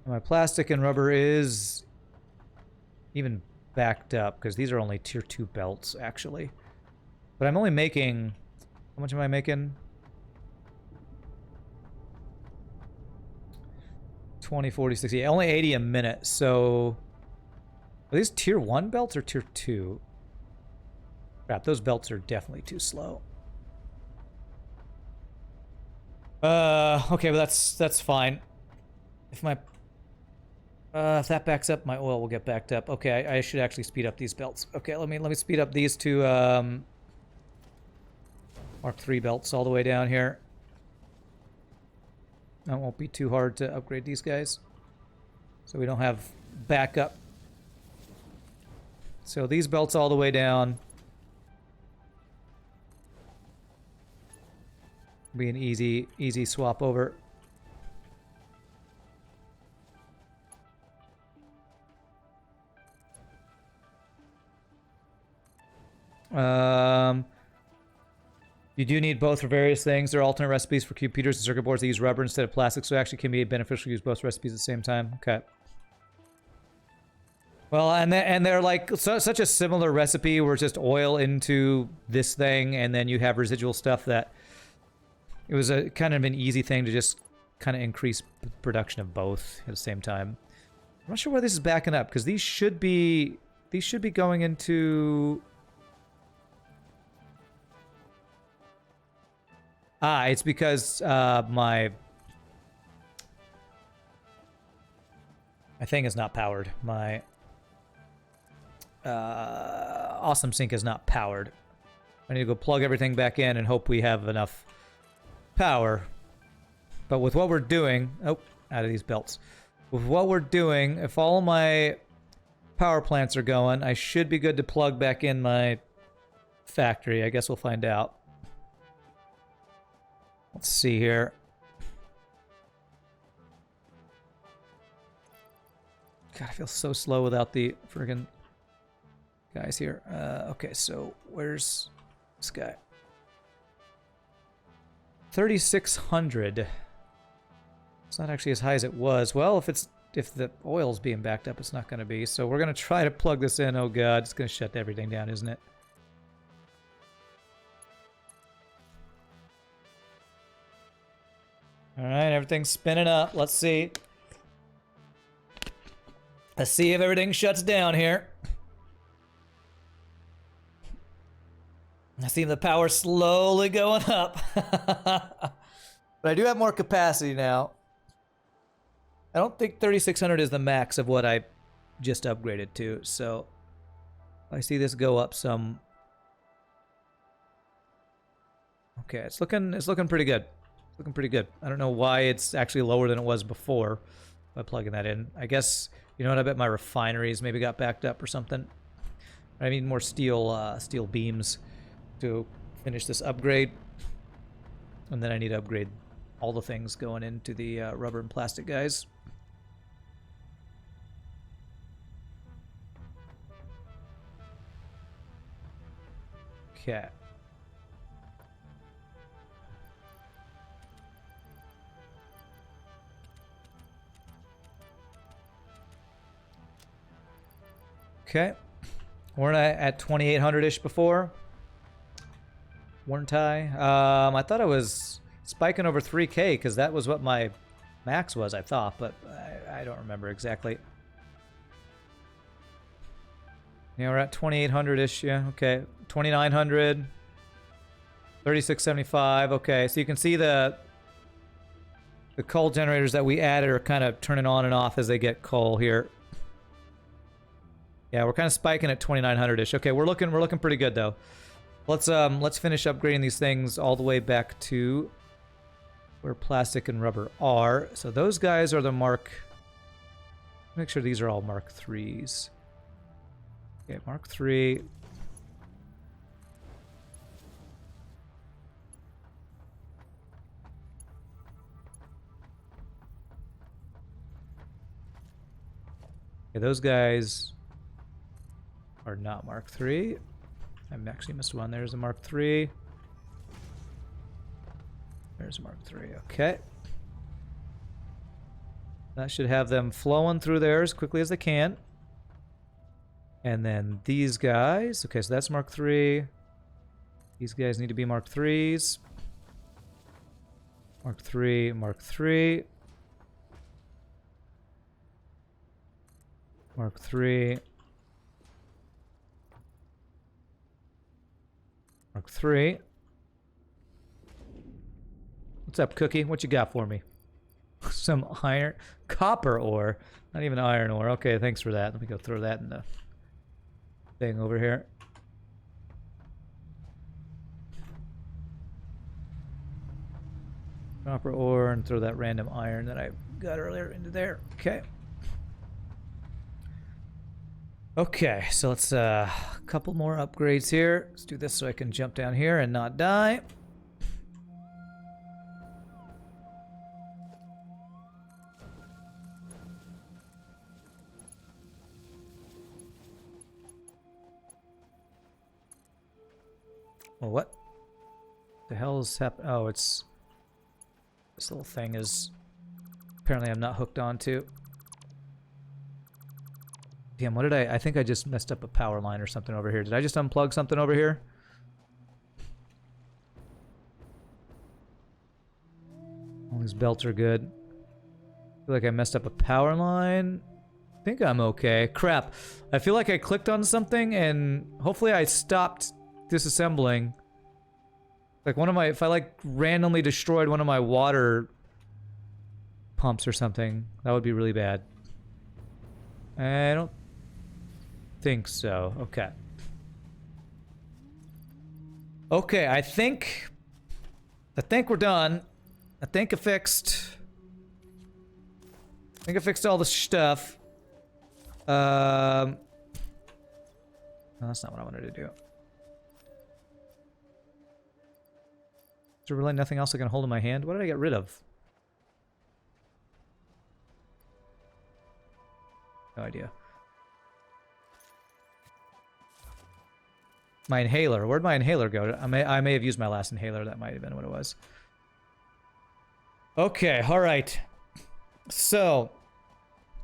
My plastic and rubber is even backed up, because these are only tier 2 belts, actually. But I'm only making... How much am I making? 20, 40, 60. Yeah, only 80 a minute, so... Are these tier 1 belts or tier 2? Crap, those belts are definitely too slow. Okay, but that's fine. If my... if that backs up, my oil will get backed up. Okay, I should actually speed up these belts. Okay, let me speed up these two, Mark III belts all the way down here. That won't be too hard to upgrade these guys, so we don't have backup. So these belts all the way down. Be an easy swap over. You do need both for various things. There are alternate recipes for computers and circuit boards that use rubber instead of plastic, so it actually can be beneficial to use both recipes at the same time. Okay. Well, and they're like such a similar recipe where it's just oil into this thing, and then you have residual stuff that it was a kind of an easy thing to just kind of increase production of both at the same time. I'm not sure why this is backing up, because these should be going into... Ah, it's because my thing is not powered. My Awesome Sync is not powered. I need to go plug everything back in and hope we have enough power. But with what we're doing... Oh, out of these belts. With what we're doing, if all of my power plants are going, I should be good to plug back in my factory. I guess we'll find out. Let's see here. God, I feel so slow without the friggin' guys here. Okay, so where's this guy? 3,600. It's not actually as high as it was. Well, if the oil's being backed up, it's not going to be. So we're going to try to plug this in. Oh god, it's going to shut everything down, isn't it? Alright, everything's spinning up. Let's see. Let's see if everything shuts down here. I see the power slowly going up. But I do have more capacity now. I don't think 3,600 is the max of what I just upgraded to, so I see this go up some. Okay, it's looking pretty good. Looking pretty good. I don't know why it's actually lower than it was before by plugging that in. I guess, you know what, I bet my refineries maybe got backed up or something. I need more steel beams to finish this upgrade. And then I need to upgrade all the things going into the rubber and plastic guys. Okay. Okay. Weren't I at 2,800-ish before? Weren't I? I thought I was spiking over 3K because that was what my max was, I thought, but I don't remember exactly. Yeah, we're at 2,800-ish. Yeah, okay. 2,900. 3,675. Okay, so you can see the coal generators that we added are kind of turning on and off as they get coal here. Yeah, we're kind of spiking at 2,900-ish. Okay, we're looking pretty good though. Let's finish upgrading these things all the way back to where plastic and rubber are. So those guys are the Mark. Make sure these are all Mark 3s. Okay, Mark 3. Okay, those guys are not Mark 3. I actually missed one. There's a Mark 3. There's Mark 3. Okay. That should have them flowing through there as quickly as they can. And then these guys. Okay, so that's Mark 3. These guys need to be Mark 3s. Mark 3, Mark 3. Mark 3. Mark 3. What's up, Cookie? What you got for me? Some iron... Copper ore. Not even iron ore. Okay, thanks for that. Let me go throw that in the thing over here. Copper ore, and throw that random iron that I got earlier into there. Okay. Okay, so let's a couple more upgrades here. Let's do this so I can jump down here and not die. Well, what the hell is happening? Oh, it's this little thing is apparently I'm not hooked onto. Damn, what did I think I just messed up a power line or something over here. Did I just unplug something over here? All these belts are good. I feel like I messed up a power line. I think I'm okay. Crap. I feel like I clicked on something and hopefully I stopped disassembling. Like one of my, if I like randomly destroyed one of my water pumps or something, that would be really bad. I don't think so. Okay. Okay, I think we're done. I think I fixed all the stuff. No, that's not what I wanted to do. Is there really nothing else I can hold in my hand? What did I get rid of? No idea. My inhaler. Where'd my inhaler go? I may have used my last inhaler. That might have been what it was. Okay, alright. So,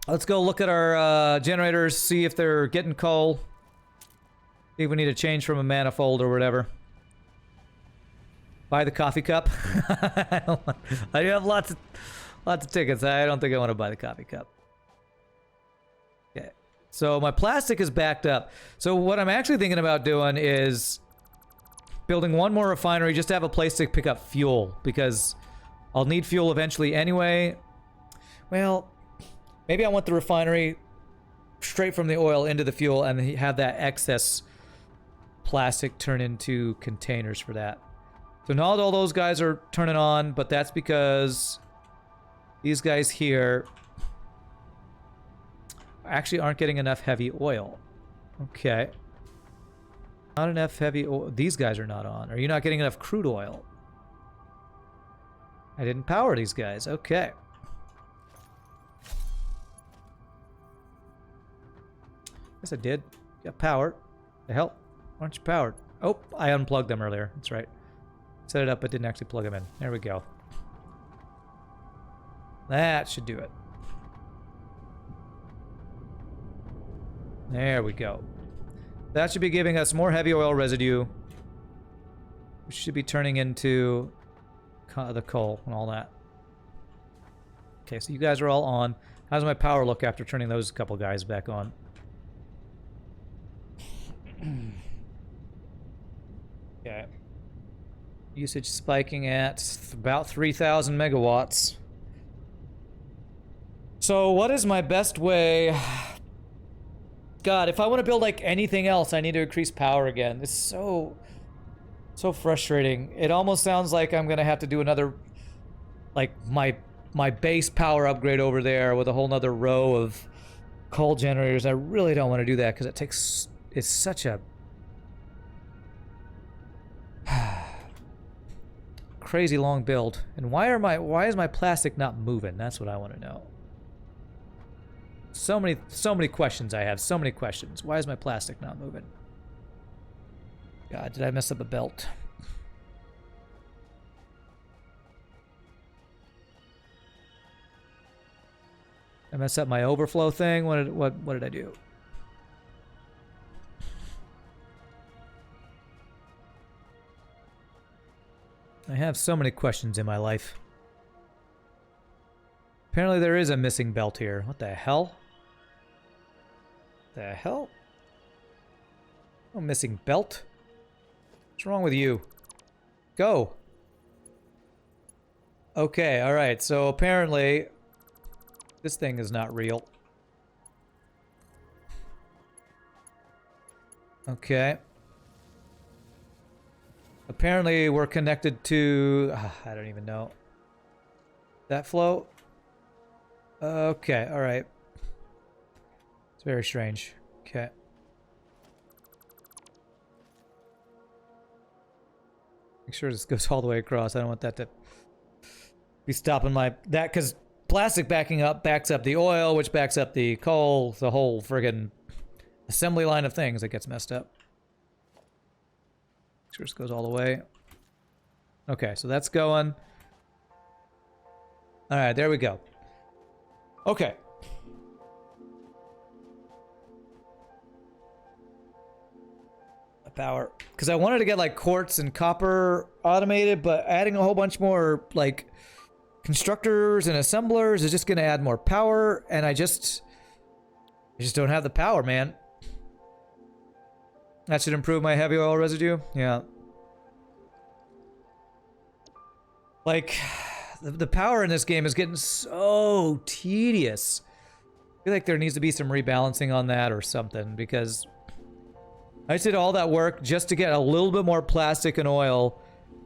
let's go look at our generators, see if they're getting coal. See if we need to change from a manifold or whatever. Buy the coffee cup. I do have lots of tickets. I don't think I want to buy the coffee cup. Okay. So my plastic is backed up. So what I'm actually thinking about doing is building one more refinery just to have a place to pick up fuel, because I'll need fuel eventually anyway. Well, maybe I want the refinery straight from the oil into the fuel and have that excess plastic turn into containers for that. So not all those guys are turning on, but that's because these guys here actually aren't getting enough heavy oil. Okay. Not enough heavy oil. These guys are not on. Are you not getting enough crude oil? I didn't power these guys. Okay. Yes, I did. Got powered. The hell? Why aren't you powered? Oh, I unplugged them earlier. That's right. Set it up, but didn't actually plug them in. There we go. That should do it. There we go. That should be giving us more heavy oil residue, which should be turning into the coal and all that. Okay, so you guys are all on. How's my power look after turning those couple guys back on? Okay. Usage spiking at about 3,000 megawatts. So what is my best way? God, if I want to build like anything else, I need to increase power again. It's so frustrating. It almost sounds like I'm gonna have to do another, like my base power upgrade over there with a whole nother row of coal generators. I really don't want to do that because it's such a crazy long build. And why is my plastic not moving? That's what I want to know. So many questions I have. So many questions. Why is my plastic not moving? God, did I mess up a belt? I messed up my overflow thing. What did I do? I have so many questions in my life. Apparently there is a missing belt here. What the hell? The hell? No missing belt. What's wrong with you? Go. Okay, alright, so apparently this thing is not real. Okay. Apparently we're connected to... I don't even know. That flow? Okay, alright. It's very strange. Okay. Make sure this goes all the way across. I don't want that to be stopping that, because plastic backs up the oil, which backs up the coal, the whole friggin' assembly line of things that gets messed up. Make sure this goes all the way. Okay, so that's going. Alright, there we go. Okay. Power. Because I wanted to get like quartz and copper automated, but adding a whole bunch more like constructors and assemblers is just going to add more power, and I just don't have the power, man. That should improve my heavy oil residue. Yeah. Like, the power in this game is getting so tedious. I feel like there needs to be some rebalancing on that or something, because I just did all that work just to get a little bit more plastic and oil,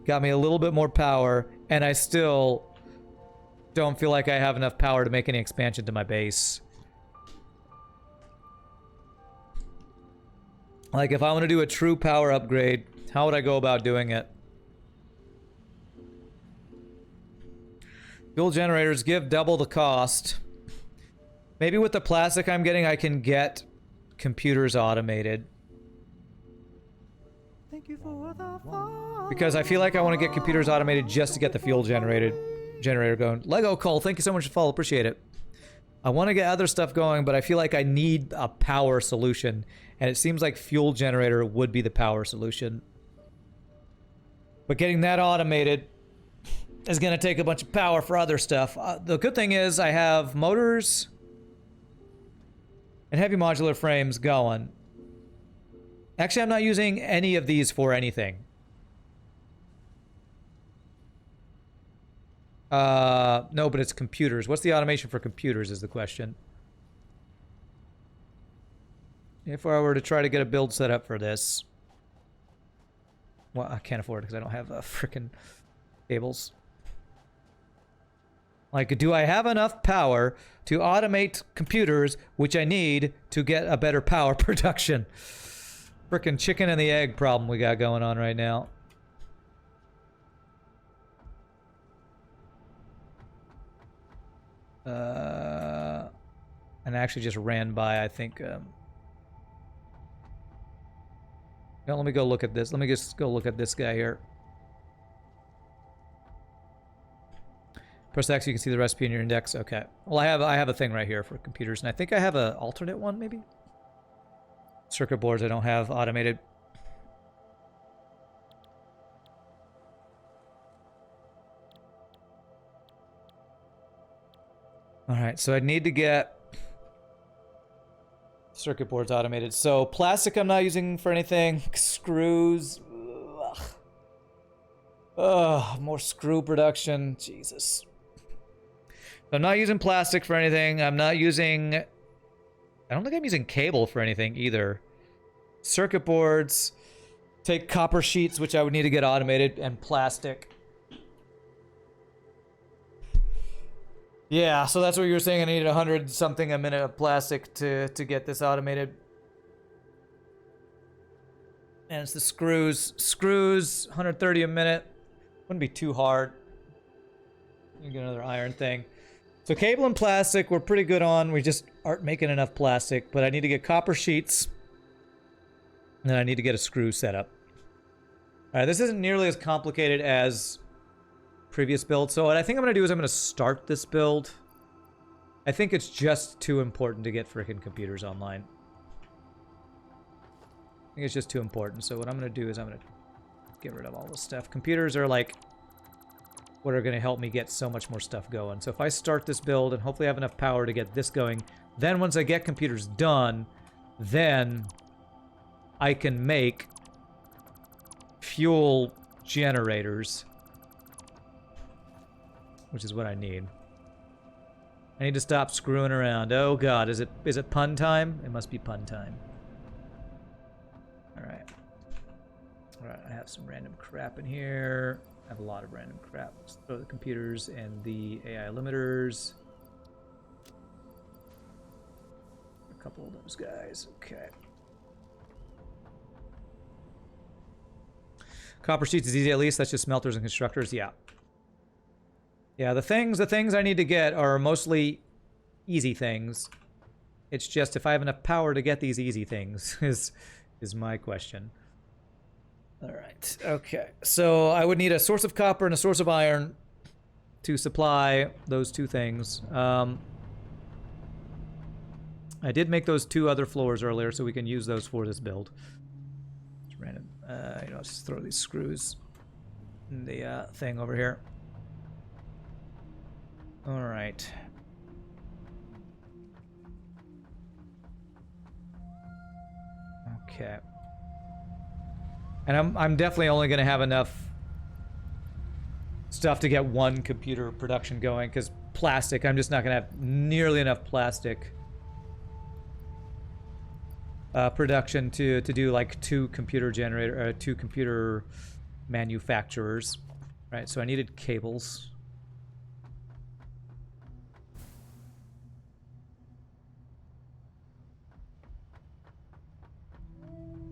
got me a little bit more power, and I still don't feel like I have enough power to make any expansion to my base. Like, if I want to do a true power upgrade, how would I go about doing it? Fuel generators give double the cost. Maybe with the plastic I'm getting, I can get computers automated. Thank you for the because I feel like I want to get computers automated just to get the fuel generator going. Lego Cole, thank you so much for the follow. Appreciate it. I want to get other stuff going, but I feel like I need a power solution, and it seems like fuel generator would be the power solution. But getting that automated is going to take a bunch of power for other stuff. The good thing is I have motors and heavy modular frames going. Actually, I'm not using any of these for anything. No, but it's computers. What's the automation for computers is the question. If I were to try to get a build set up for this. Well, I can't afford it because I don't have frickin' cables. Like, do I have enough power to automate computers, which I need to get a better power production? Frickin' chicken and the egg problem we got going on right now. And I actually just ran by, I think, Now let me go look at this. Let me just go look at this guy here. Press X, you can see the recipe in your index. Okay. Well, I have a thing right here for computers, and I think I have an alternate one, maybe? Circuit boards I don't have automated. Alright, so I need to get circuit boards automated. So plastic I'm not using for anything. Screws. Ugh, more screw production. Jesus. I'm not using plastic for anything. I'm not using... I don't think I'm using cable for anything either. Circuit boards. Take copper sheets, which I would need to get automated, and plastic. Yeah, so that's what you were saying. I needed 100 something a minute of plastic to get this automated. And it's the screws. Screws, 130 a minute. Wouldn't be too hard. You get another iron thing. So cable and plastic we're pretty good on. We just aren't making enough plastic. But I need to get copper sheets. And then I need to get a screw set up. Alright, this isn't nearly as complicated as previous build. So what I think I'm going to do is I'm going to start this build. I think it's just too important to get freaking computers online. I think it's just too important. So what I'm going to do is I'm going to get rid of all this stuff. Computers are like what are going to help me get so much more stuff going. So if I start this build and hopefully I have enough power to get this going, then once I get computers done, then I can make fuel generators, which is what I need. I need to stop screwing around. Oh god, is it pun time? It must be pun time. Alright. Alright, I have some random crap in here. I have a lot of random crap. Let's throw the computers and the AI limiters. A couple of those guys. Okay. Copper sheets is easy at least. That's just smelters and constructors. Yeah. Yeah, the things I need to get are mostly easy things. It's just if I have enough power to get these easy things is my question. All right. Okay. So I would need a source of copper and a source of iron to supply those two things. I did make those two other floors earlier, so we can use those for this build. Just random. Let's just throw these screws in the thing over here. All right. Okay. And I'm definitely only going to have enough stuff to get one computer production going, because plastic, I'm just not going to have nearly enough plastic production to do like two computer manufacturers. Right, so I needed cables.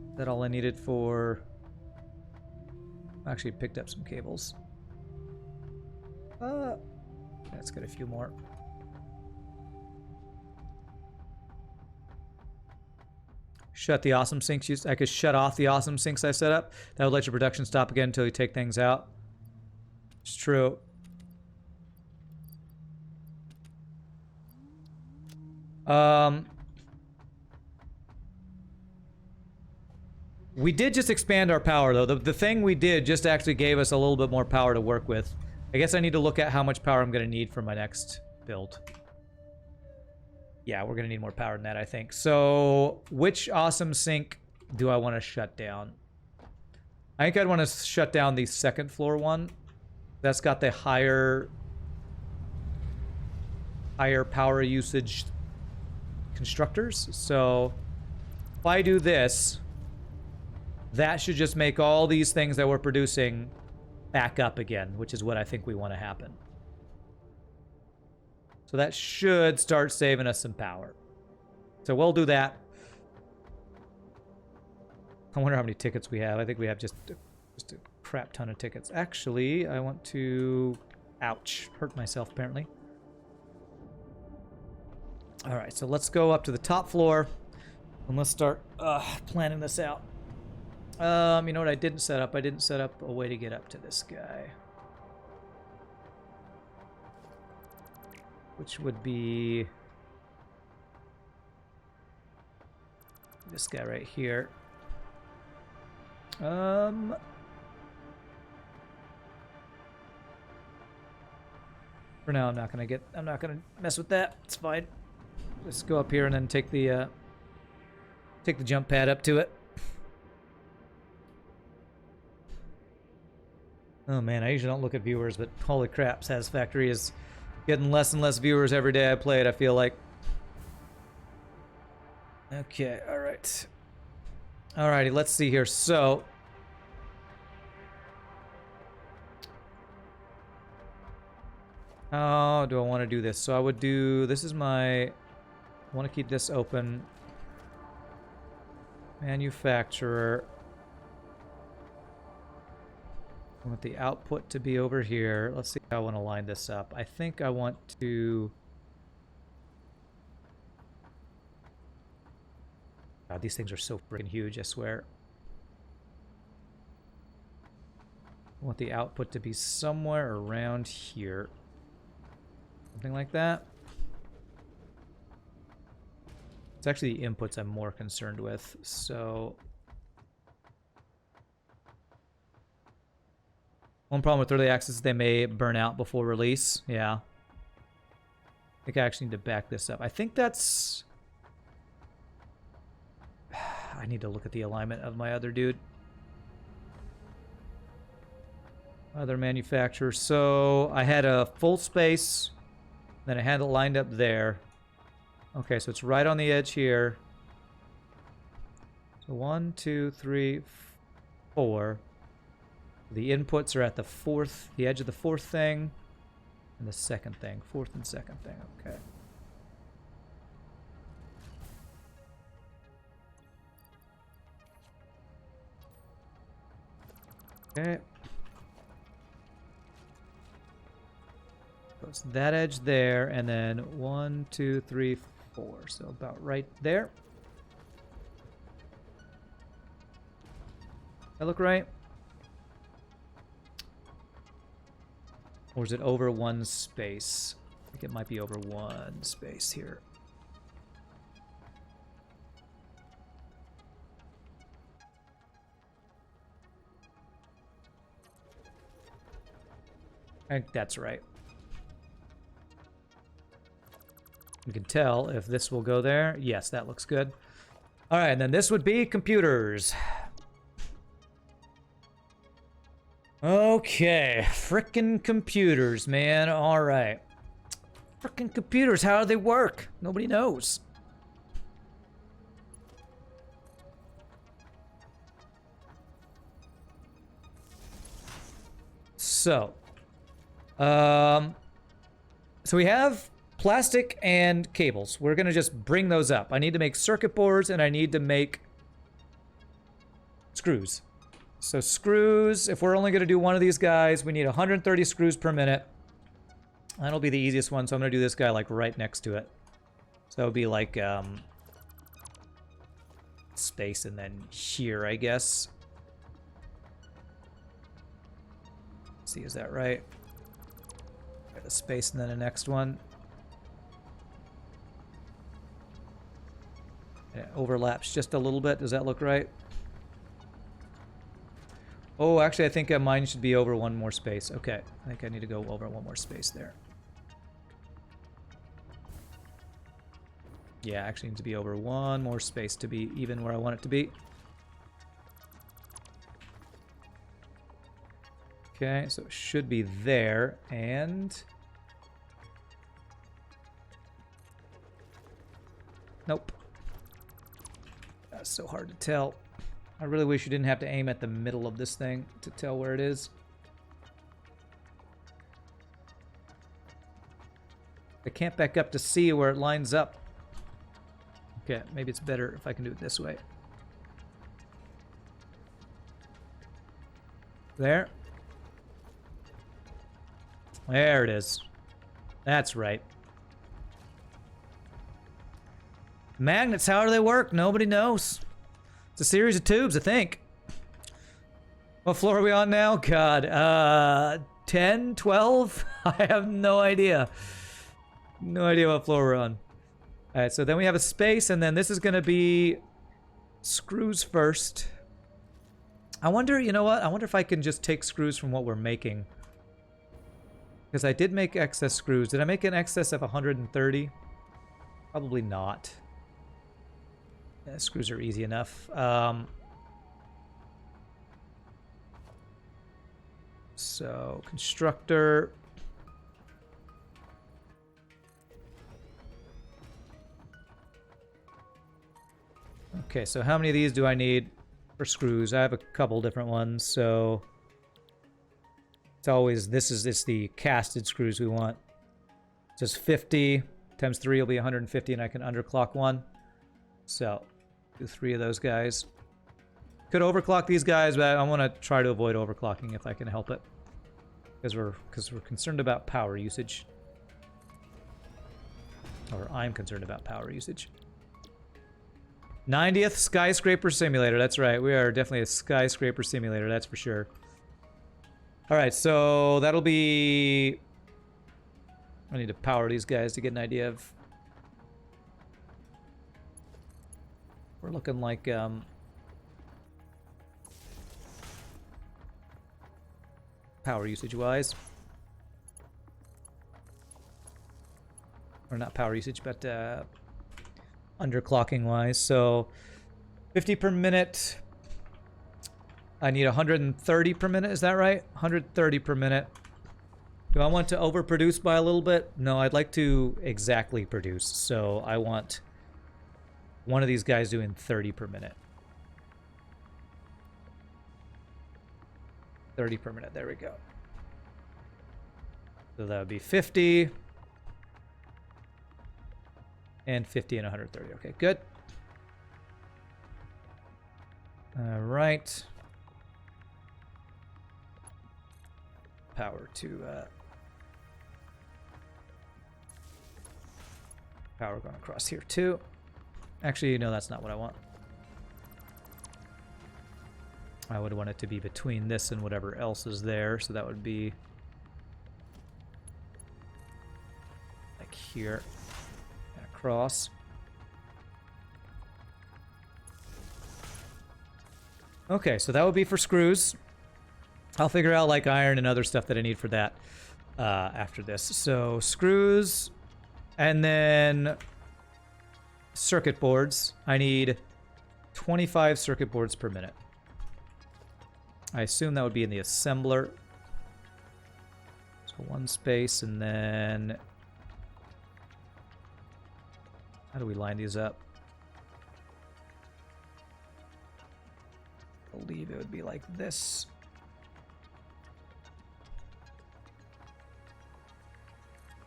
Is that all I needed for... Actually picked up some cables. Let's get a few more. Shut the awesome sinks. I could shut off the awesome sinks I set up. That would let your production stop again until you take things out. It's true. We did just expand our power, though. The thing we did just actually gave us a little bit more power to work with. I guess I need to look at how much power I'm going to need for my next build. Yeah, we're going to need more power than that, I think. So, which awesome sink do I want to shut down? I think I'd want to shut down the second floor one. That's got the higher power usage constructors. So, if I do this... That should just make all these things that we're producing back up again, which is what I think we want to happen. So that should start saving us some power. So we'll do that. I wonder how many tickets we have. I think we have just a crap ton of tickets. Actually, I want to... Ouch. Hurt myself, apparently. Alright, so let's go up to the top floor. And let's start planning this out. You know what I didn't set up? I didn't set up a way to get up to this guy. Which would be this guy right here. For now, I'm not gonna mess with that. It's fine. Just go up here and then take the jump pad up to it. Oh man, I usually don't look at viewers, but holy crap, Satisfactory is getting less and less viewers every day I play it, I feel like. Okay, alright. Alrighty, let's see here. So how do I want to do this? So I would do, this is my, I want to keep this open. Manufacturer. I want the output to be over here. Let's see how I want to line this up. I think I want to... God, these things are so freaking huge, I swear. I want the output to be somewhere around here. Something like that. It's actually the inputs I'm more concerned with, so... One problem with early access is they may burn out before release. Yeah. I think I actually need to back this up. I think that's... I need to look at the alignment of my other dude. Other manufacturer. So I had a full space. Then I had it lined up there. Okay, so it's right on the edge here. So 1, 2, 3, 4. The inputs are at the the edge of the fourth thing, and the second thing. Fourth and second thing, okay. Okay. So it's that edge there, and then 1, 2, 3, 4. So about right there. That look right? Or is it over one space? I think it might be over one space here. I think that's right. You can tell if this will go there. Yes, that looks good. All right, and then this would be computers. Okay, frickin' computers, man. All right. Frickin' computers, how do they work? Nobody knows. So, so we have plastic and cables. We're gonna just bring those up. I need to make circuit boards and I need to make screws. So screws, if we're only going to do one of these guys, we need 130 screws per minute. That'll be the easiest one, so I'm going to do this guy like right next to it. So it'll be like space and then here, I guess. Let's see, is that right? Got the space and then the next one. It overlaps just a little bit. Does that look right? Oh, actually, I think mine should be over one more space. Okay, I think I need to go over one more space there. Yeah, actually needs to be over one more space to be even where I want it to be. Okay, so it should be there, and... Nope. That's so hard to tell. I really wish you didn't have to aim at the middle of this thing to tell where it is. I can't back up to see where it lines up. Okay, maybe it's better if I can do it this way. There. There it is. That's right. Magnets, how do they work? Nobody knows. It's a series of tubes, I think. What floor are we on now? God, 10, 12? I have no idea. No idea what floor we're on. All right, so then we have a space, and then this is going to be screws first. I wonder, you know what? I wonder if I can just take screws from what we're making. Because I did make excess screws. Did I make an excess of 130? Probably not. Yeah, screws are easy enough. So, constructor. Okay, so how many of these do I need for screws? I have a couple different ones, so it's always, it's the casted screws we want. It says 50 times 3 will be 150, and I can underclock one. So, do 3 of those guys. Could overclock these guys, but I want to try to avoid overclocking if I can help it. Because we're concerned about power usage. Or I'm concerned about power usage. 90th Skyscraper Simulator. That's right. We are definitely a Skyscraper Simulator. That's for sure. Alright, so that'll be... I need to power these guys to get an idea of... We're looking like... power usage-wise. Or not power usage, but... underclocking-wise. So, 50 per minute... I need 130 per minute, is that right? 130 per minute. Do I want to overproduce by a little bit? No, I'd like to exactly produce. So I want one of these guys doing 30 per minute. 30 per minute, there we go. So that would be 50. And 50 and 130, okay, good. All right. Power to power going across here too. Actually, no, that's not what I want. I would want it to be between this and whatever else is there, so that would be like here and across. Okay, so that would be for screws. I'll figure out like iron and other stuff that I need for that after this. So screws, and then circuit boards. I need 25 circuit boards per minute. I assume that would be in the assembler. So one space, and then how do we line these up? I believe it would be like this.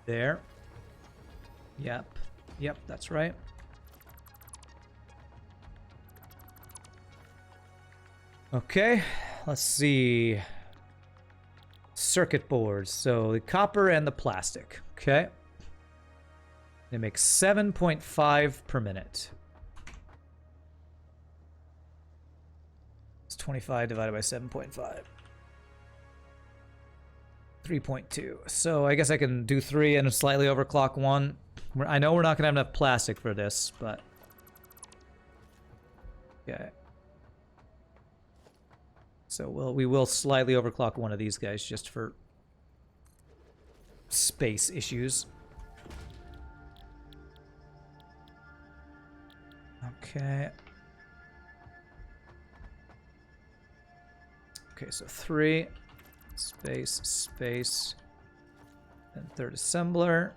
There. Yep. Yep, that's right. Okay, let's see. Circuit boards. So the copper and the plastic. Okay. They make 7.5 per minute. It's 25 divided by 7.5. 3.2. So I guess I can do 3 and slightly overclock 1. I know we're not going to have enough plastic for this, but... Okay. So we will slightly overclock one of these guys just for space issues. Okay. Okay, so 3... Space, space, and third assembler.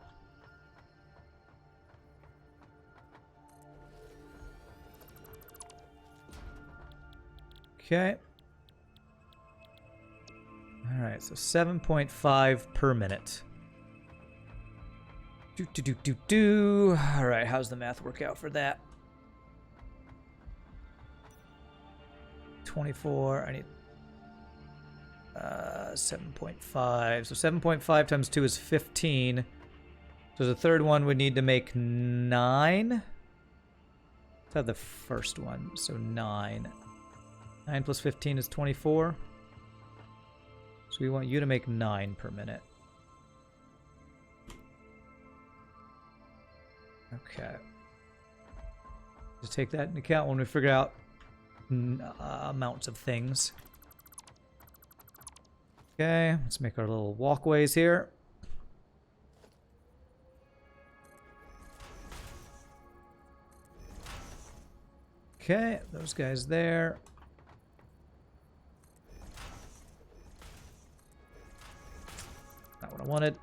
Okay. All right, so 7.5 per minute. All right, how's the math work out for that? 24, I need 7.5. So 7.5 times 2 is 15. So the third one would need to make 9. Let's have the first one. So 9. 9 plus 15 is 24. So we want you to make 9 per minute. Okay. Just take that into account when we figure out amounts of things. Okay, let's make our little walkways here. Okay, those guys there. Not what I wanted.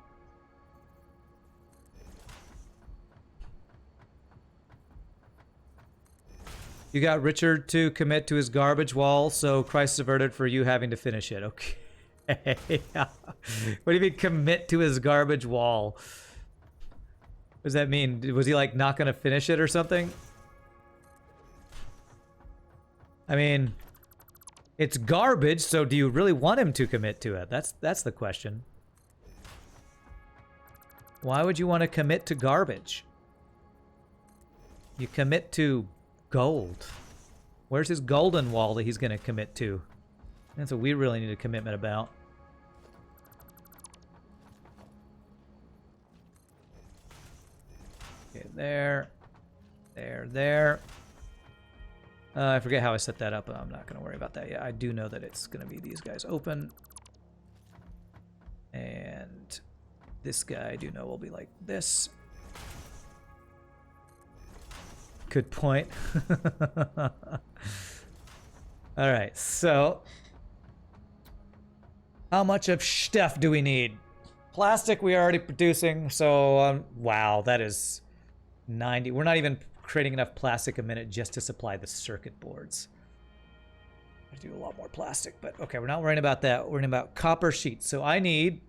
You got Richard to commit to his garbage wall, so Christ averted for you having to finish it. Okay. What do you mean commit to his garbage wall? What does that mean? Was he like not going to finish it or something? I mean, it's garbage, so do you really want him to commit to it? That's the question. Why would you want to commit to garbage? You commit to gold. Where's his golden wall that he's going to commit to? That's what we really need a commitment about. Okay, there. There. I forget how I set that up. I'm not going to worry about that yet. I do know that it's going to be these guys open. And this guy I do know will be like this. Good point. All right, so how much of stuff do we need? Plastic we are already producing, so wow, that is 90. We're not even creating enough plastic a minute just to supply the circuit boards. I do a lot more plastic, but okay, we're not worrying about that. We're worrying about copper sheets. So I need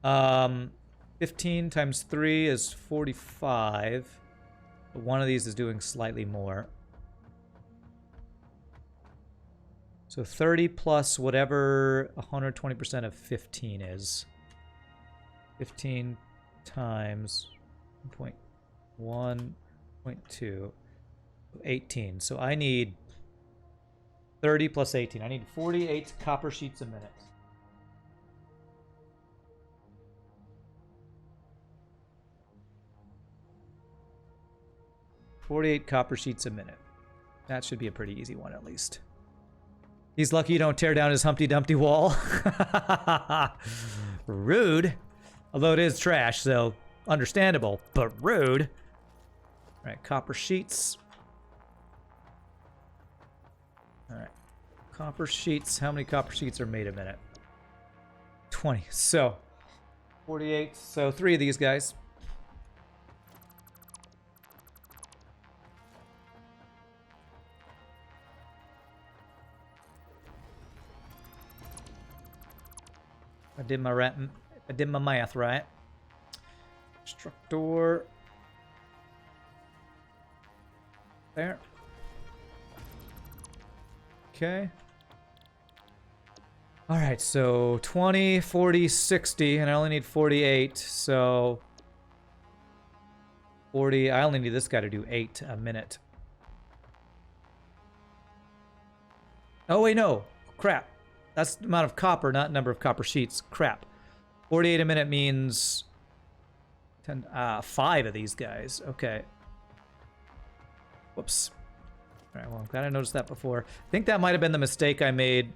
15 times 3 is 45. But one of these is doing slightly more. So 30 plus whatever 120% of 15 is. 15 times 1.2, 18. So I need 30 plus 18. I need 48 copper sheets a minute. $48 copper sheets a minute. That should be a pretty easy one at least. He's lucky you don't tear down his Humpty Dumpty wall. Rude. Although it is trash, so understandable, but rude. All right, copper sheets. All right, copper sheets. How many copper sheets are made a minute? 20. So 48. So 3 of these guys. I did my math right. Constructor. There. Okay. All right, so 20, 40, 60, and I only need 48, so 40. I only need this guy to do 8 a minute. Oh, wait, no. Crap. That's the amount of copper, not number of copper sheets. Crap. 48 a minute means 10, 5 of these guys. Okay. Whoops. All right, well, I'm glad I noticed that before. I think that might have been the mistake I made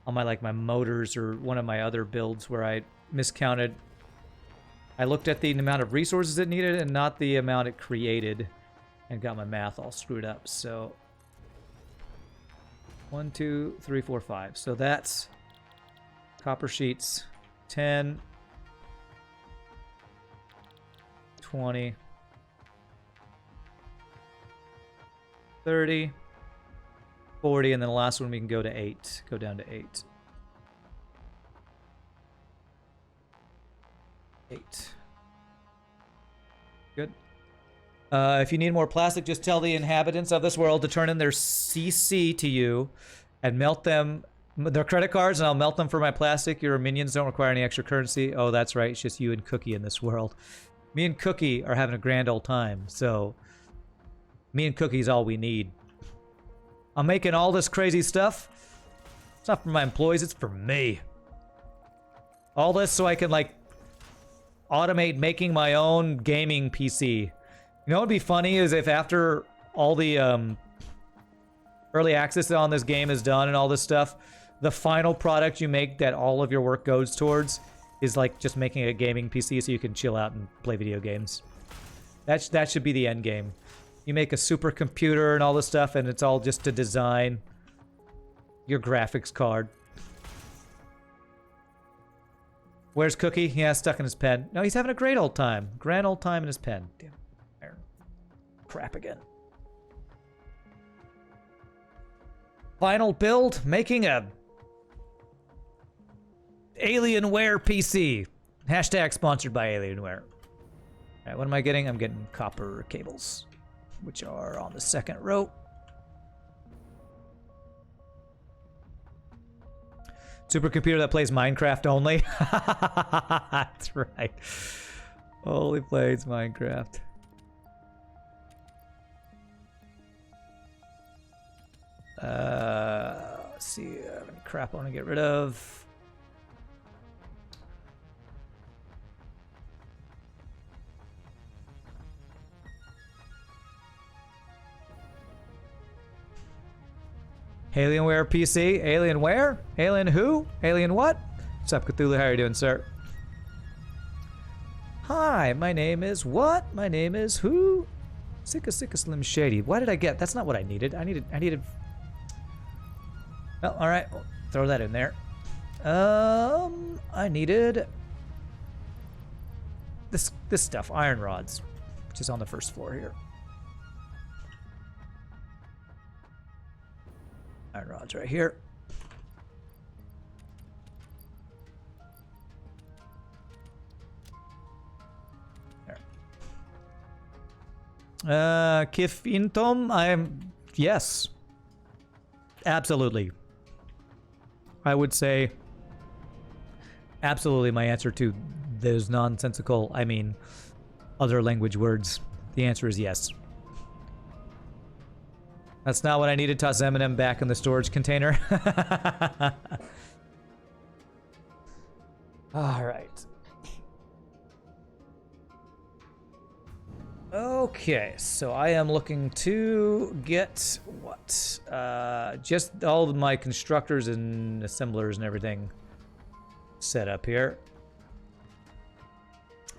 on my motors or one of my other builds where I miscounted. I looked at the amount of resources it needed and not the amount it created and got my math all screwed up. So 1, 2, 3, 4, 5. So that's copper sheets. 10, 20, 30, 40, and then the last one we can go to 8. Go down to 8. 8. Good. If you need more plastic, just tell the inhabitants of this world to turn in their CC to you and melt them, their credit cards, and I'll melt them for my plastic. Your minions don't require any extra currency. Oh, that's right. It's just you and Cookie in this world. Me and Cookie are having a grand old time, so me and Cookie's all we need. I'm making all this crazy stuff It's not for my employees, it's for me. All this so I can, like, automate making my own gaming PC. You know what would be funny is if after all the early access on this game is done and all this stuff, the final product you make that all of your work goes towards is like just making a gaming PC so you can chill out and play video games. That should be the end game. You make a supercomputer and all this stuff, and it's all just to design your graphics card. Where's Cookie? Yeah, stuck in his pen. No, he's having a great old time. Grand old time in his pen. Damn. Iron. Crap again. Final build, making a Alienware PC. Hashtag sponsored by Alienware. Alright, what am I getting? I'm getting copper cables, which are on the second row. Supercomputer that plays Minecraft only. That's right. Only plays Minecraft. Let's see. I have any crap I want to get rid of. Alienware PC? Alienware? Alien who? Alien what? What's up, Cthulhu? How are you doing, sir? Hi, my name is what? My name is who? Sicka Slim Shady. Why did I get? That's not what I needed. I needed. Well, all right. We'll throw that in there. I needed this stuff, iron rods, which is on the first floor here. Iron rods right here. There. Kif Intom, I am, yes. Absolutely. I would say absolutely my answer to those nonsensical, I mean, other language words. The answer is yes. That's not what I needed. Toss Eminem back in the storage container. All right. Okay, so I am looking to get what? Just all of my constructors and assemblers and everything set up here.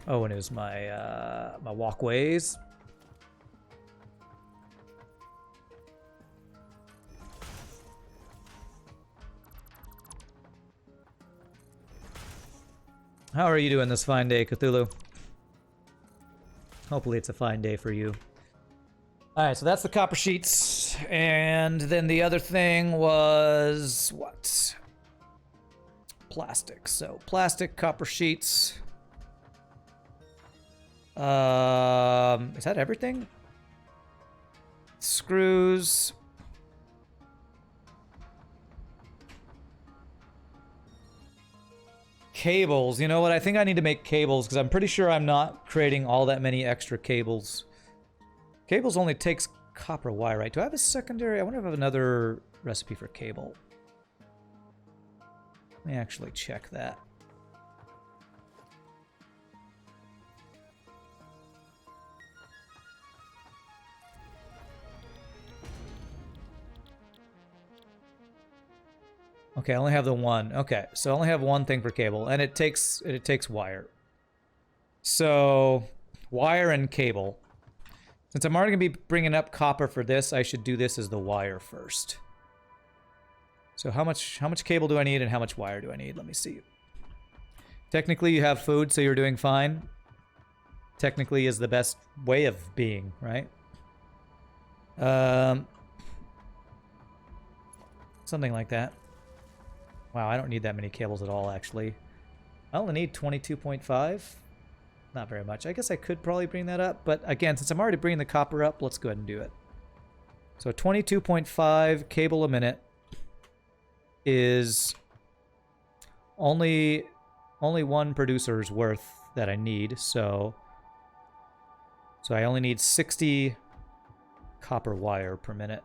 Oh, and it was my my walkways. How are you doing this fine day, Cthulhu? Hopefully it's a fine day for you. Alright, so that's the copper sheets. And then the other thing was what? Plastic. So plastic, copper sheets. Is that everything? Screws. Cables. You know what? I think I need to make cables because I'm pretty sure I'm not creating all that many extra cables. Cables only takes copper wire, right? Do I have a secondary? I wonder if I have another recipe for cable. Let me actually check that. Okay, I only have the one. Okay, so I only have one thing for cable, and it takes wire. So, wire and cable. Since I'm already gonna be bringing up copper for this, I should do this as the wire first. So how much cable do I need, and how much wire do I need? Let me see. Technically, you have food, so you're doing fine. Technically, is the best way of being, right? Something like that. Wow, I don't need that many cables at all, actually. I only need 22.5. Not very much. I guess I could probably bring that up, but again, since I'm already bringing the copper up, let's go ahead and do it. So 22.5 cable a minute is only one producer's worth that I need, so I only need 60 copper wire per minute.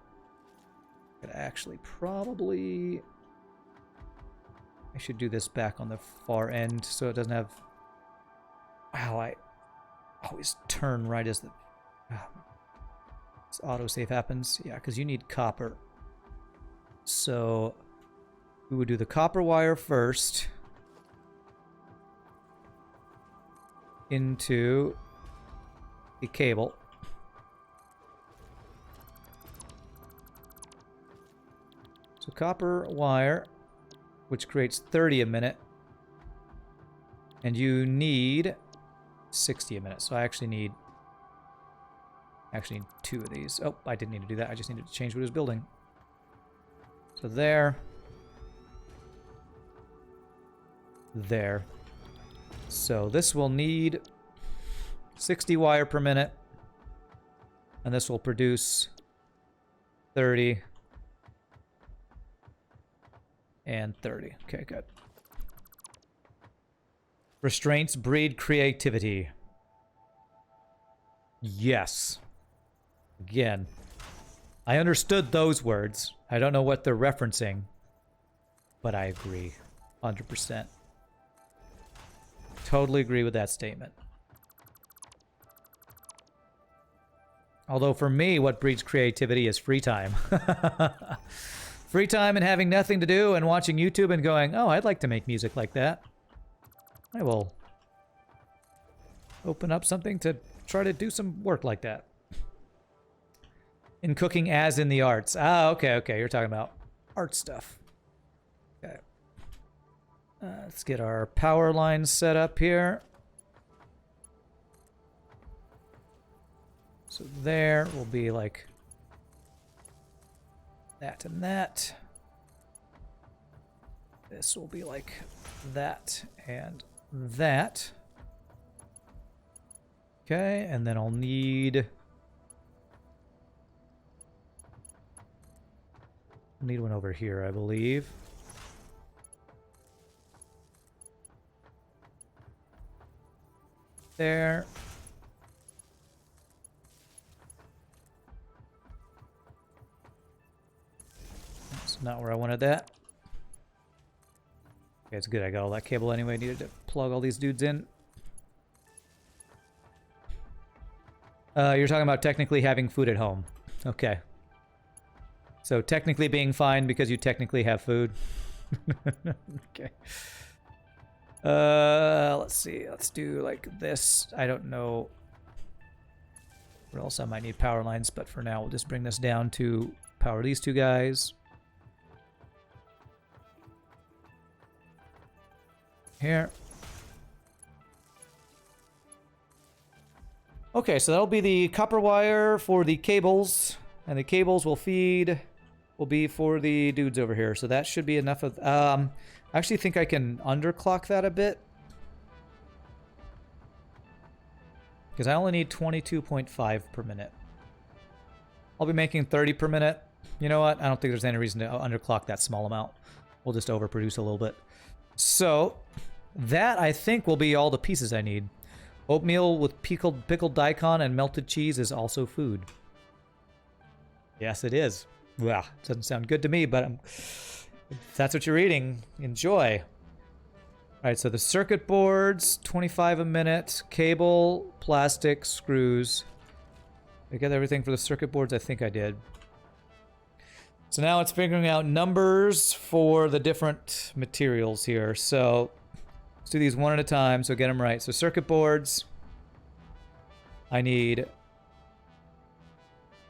Could actually probably I should do this back on the far end so it doesn't have... Wow, I always turn right as the... this autosave happens. Yeah, because you need copper. So we would do the copper wire first into the cable. So copper wire, which creates 30 a minute. And you need 60 a minute. So I actually need two of these. Oh, I didn't need to do that. I just needed to change what it was building. So there. There. So this will need 60 wire per minute. And this will produce 30 and 30. Okay, good. Restraints breed creativity. Yes. Again, I understood those words. I don't know what they're referencing, but I agree. 100%. Totally agree with that statement. Although for me, what breeds creativity is free time. Free time and having nothing to do and watching YouTube and going, oh, I'd like to make music like that. I will open up something to try to do some work like that. In cooking as in the arts. Ah, okay, okay. You're talking about art stuff. Okay. Let's get our power lines set up here. So there will be like that and that. This will be like that and that. Okay, and then I'll need one over here, I believe. There. That's not where I wanted that. Okay, it's good. I got all that cable anyway. I needed to plug all these dudes in. You're talking about technically having food at home. Okay. So technically being fine because you technically have food. Okay. Let's see. Let's do like this. I don't know where else I might need power lines, but for now we'll just bring this down to power these two guys. Here. Okay, so that'll be the copper wire for the cables, and the cables will be for the dudes over here. So that should be enough of... I actually think I can underclock that a bit. Because I only need 22.5 per minute. I'll be making 30 per minute. You know what? I don't think there's any reason to underclock that small amount. We'll just overproduce a little bit. So, that I think will be all the pieces I need. Oatmeal with pickled daikon and melted cheese is also food. Yes, it is. Well, doesn't sound good to me, but if that's what you're eating, enjoy. All right, so the circuit boards, 25 a minute, cable, plastic, screws. I got everything for the circuit boards? I think I did. So now it's figuring out numbers for the different materials here. So let's do these one at a time, so get them right. So circuit boards, I need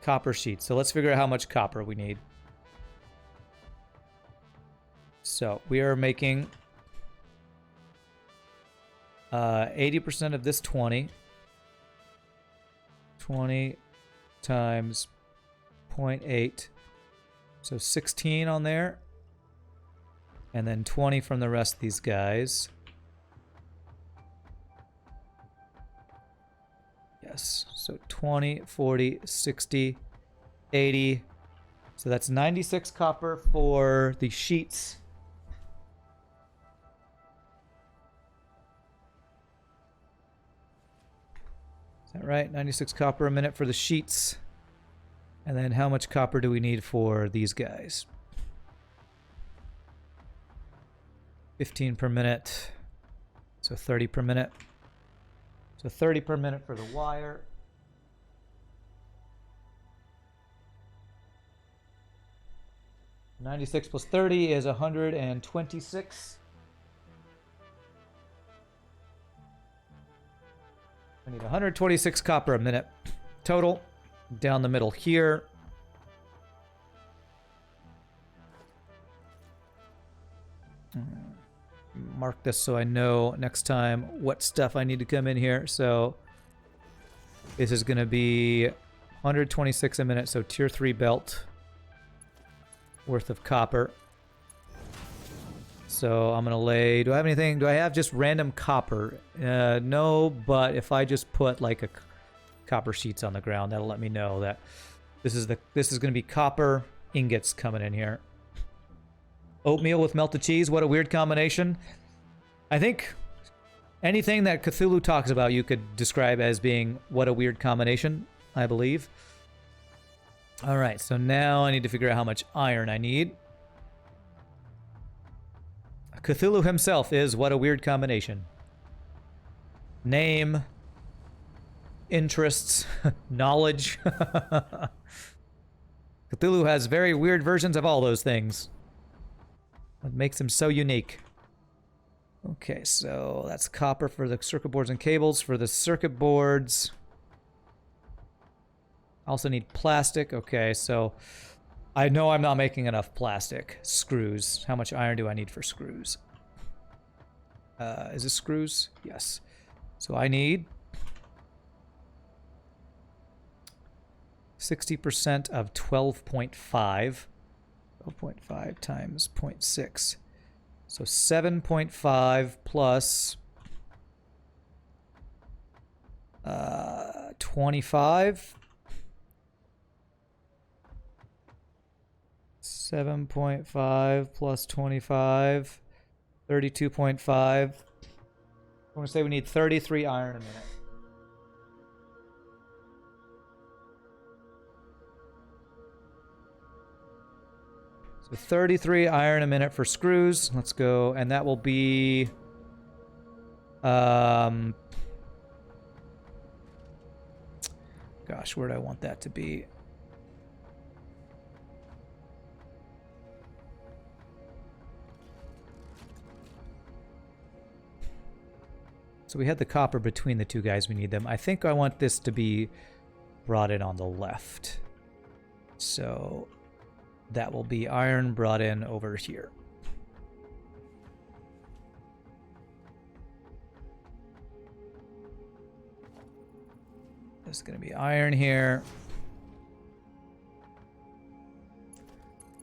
copper sheets. So let's figure out how much copper we need. So we are making 80% of this 20. 20 times 0.8. So 16 on there. And then 20 from the rest of these guys. Yes. So 20, 40, 60, 80. So that's 96 copper for the sheets. Is that right? 96 copper a minute for the sheets. And then how much copper do we need for these guys? 15 per minute. So 30 per minute. So 30 per minute for the wire. $96 plus 30 is $126. I need 126 copper a minute total. Down the middle here. Mark this so I know next time what stuff I need to come in here. So this is going to be 126 a minute, so tier 3 belt worth of copper. So I'm going to lay... Do I have anything? Do I have just random copper? No, but if I just put like a copper sheets on the ground, that'll let me know that this is going to be copper ingots coming in here. Oatmeal with melted cheese, what a weird combination. I think anything that Cthulhu talks about you could describe as being what a weird combination, I believe. All right, so now I need to figure out how much iron I need. Cthulhu himself is what a weird combination. Name, interests, knowledge. Cthulhu has very weird versions of all those things. What makes him so unique. Okay, so that's copper for the circuit boards and cables. For the circuit boards, I also need plastic. Okay, so I know I'm not making enough plastic. Screws. How much iron do I need for screws? Is this screws? Yes. So I need 60% of 12.5. 12.5 times 0.6. So 7.5 plus 25. 7.5 plus 25. 32.5. I'm going to say we need 33 iron a minute. So 33 iron a minute for screws. Let's go. And that will be... gosh, where do I want that to be? So we had the copper between the two guys. We need them. I think I want this to be brought in on the left. So that will be iron brought in over here. There's going to be iron here.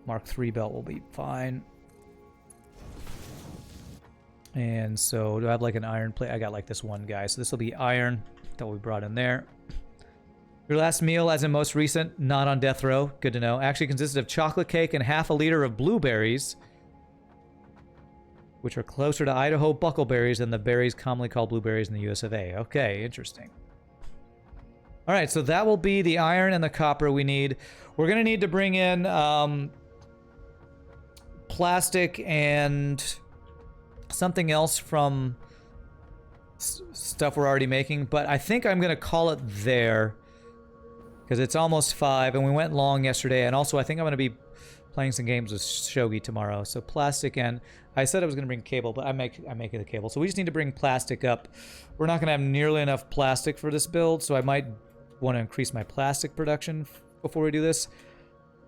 Mark III belt will be fine. And so do I have like an iron plate? I got like this one guy. So this will be iron that we brought in there. Your last meal, as in most recent, not on death row. Good to know. Actually consisted of chocolate cake and half a liter of blueberries, which are closer to Idaho buckleberries than the berries commonly called blueberries in the US of A. Okay, interesting. All right, so that will be the iron and the copper we need. We're going to need to bring in plastic and something else from stuff we're already making, but I think I'm going to call it there because it's almost 5 and we went long yesterday, and also I think I'm going to be playing some games with Shogi tomorrow. So plastic, and I said I was going to bring cable, but I'm making the cable. So we just need to bring plastic up. We're not going to have nearly enough plastic for this build, so I might want to increase my plastic production before we do this.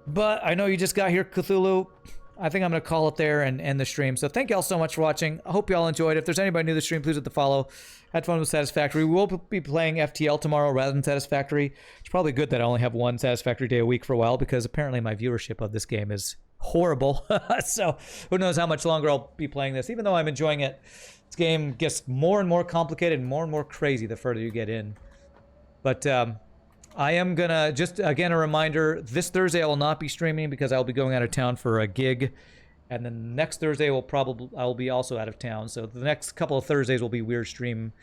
But I know you just got here, Cthulhu. I think I'm going to call it there and end the stream. So thank y'all so much for watching. I hope y'all enjoyed. If there's anybody new to the stream, please hit the follow. Had fun with Satisfactory. We will be playing FTL tomorrow rather than Satisfactory. It's probably good that I only have one Satisfactory day a week for a while, because apparently my viewership of this game is horrible. So who knows how much longer I'll be playing this. Even though I'm enjoying it, this game gets more and more complicated and more crazy the further you get in. But I am gonna, just again a reminder, this Thursday I will not be streaming because I'll be going out of town for a gig, and then next Thursday I'll be also out of town. So the next couple of Thursdays will be weird stream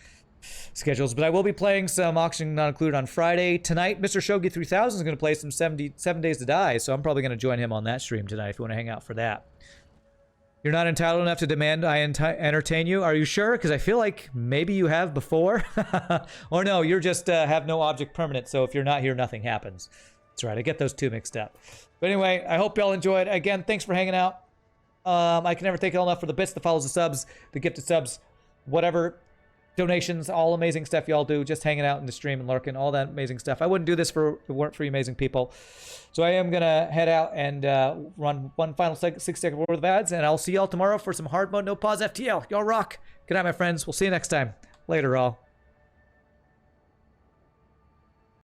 schedules, but I will be playing some Auction Not Included on Friday. Tonight, Mr. Shogi 3000 is going to play some 7 Days to Die, so I'm probably going to join him on that stream tonight if you want to hang out for that. You're not entitled enough to demand I entertain you. Are you sure? Because I feel like maybe you have before. Or no, you're just have no object permanent. So if you're not here, nothing happens. That's right. I get those two mixed up. But anyway, I hope y'all enjoyed. Again, thanks for hanging out. I can never thank you all enough for the bits, the follows, the subs, the gifted subs, whatever, donations, all amazing stuff y'all do, just hanging out in the stream and lurking, all that amazing stuff. I wouldn't do this if it weren't for you amazing people. So I am going to head out and run one final 6-second worth of ads, and I'll see y'all tomorrow for some hard mode, no pause FTL. Y'all rock. Good night, my friends. We'll see you next time. Later, all.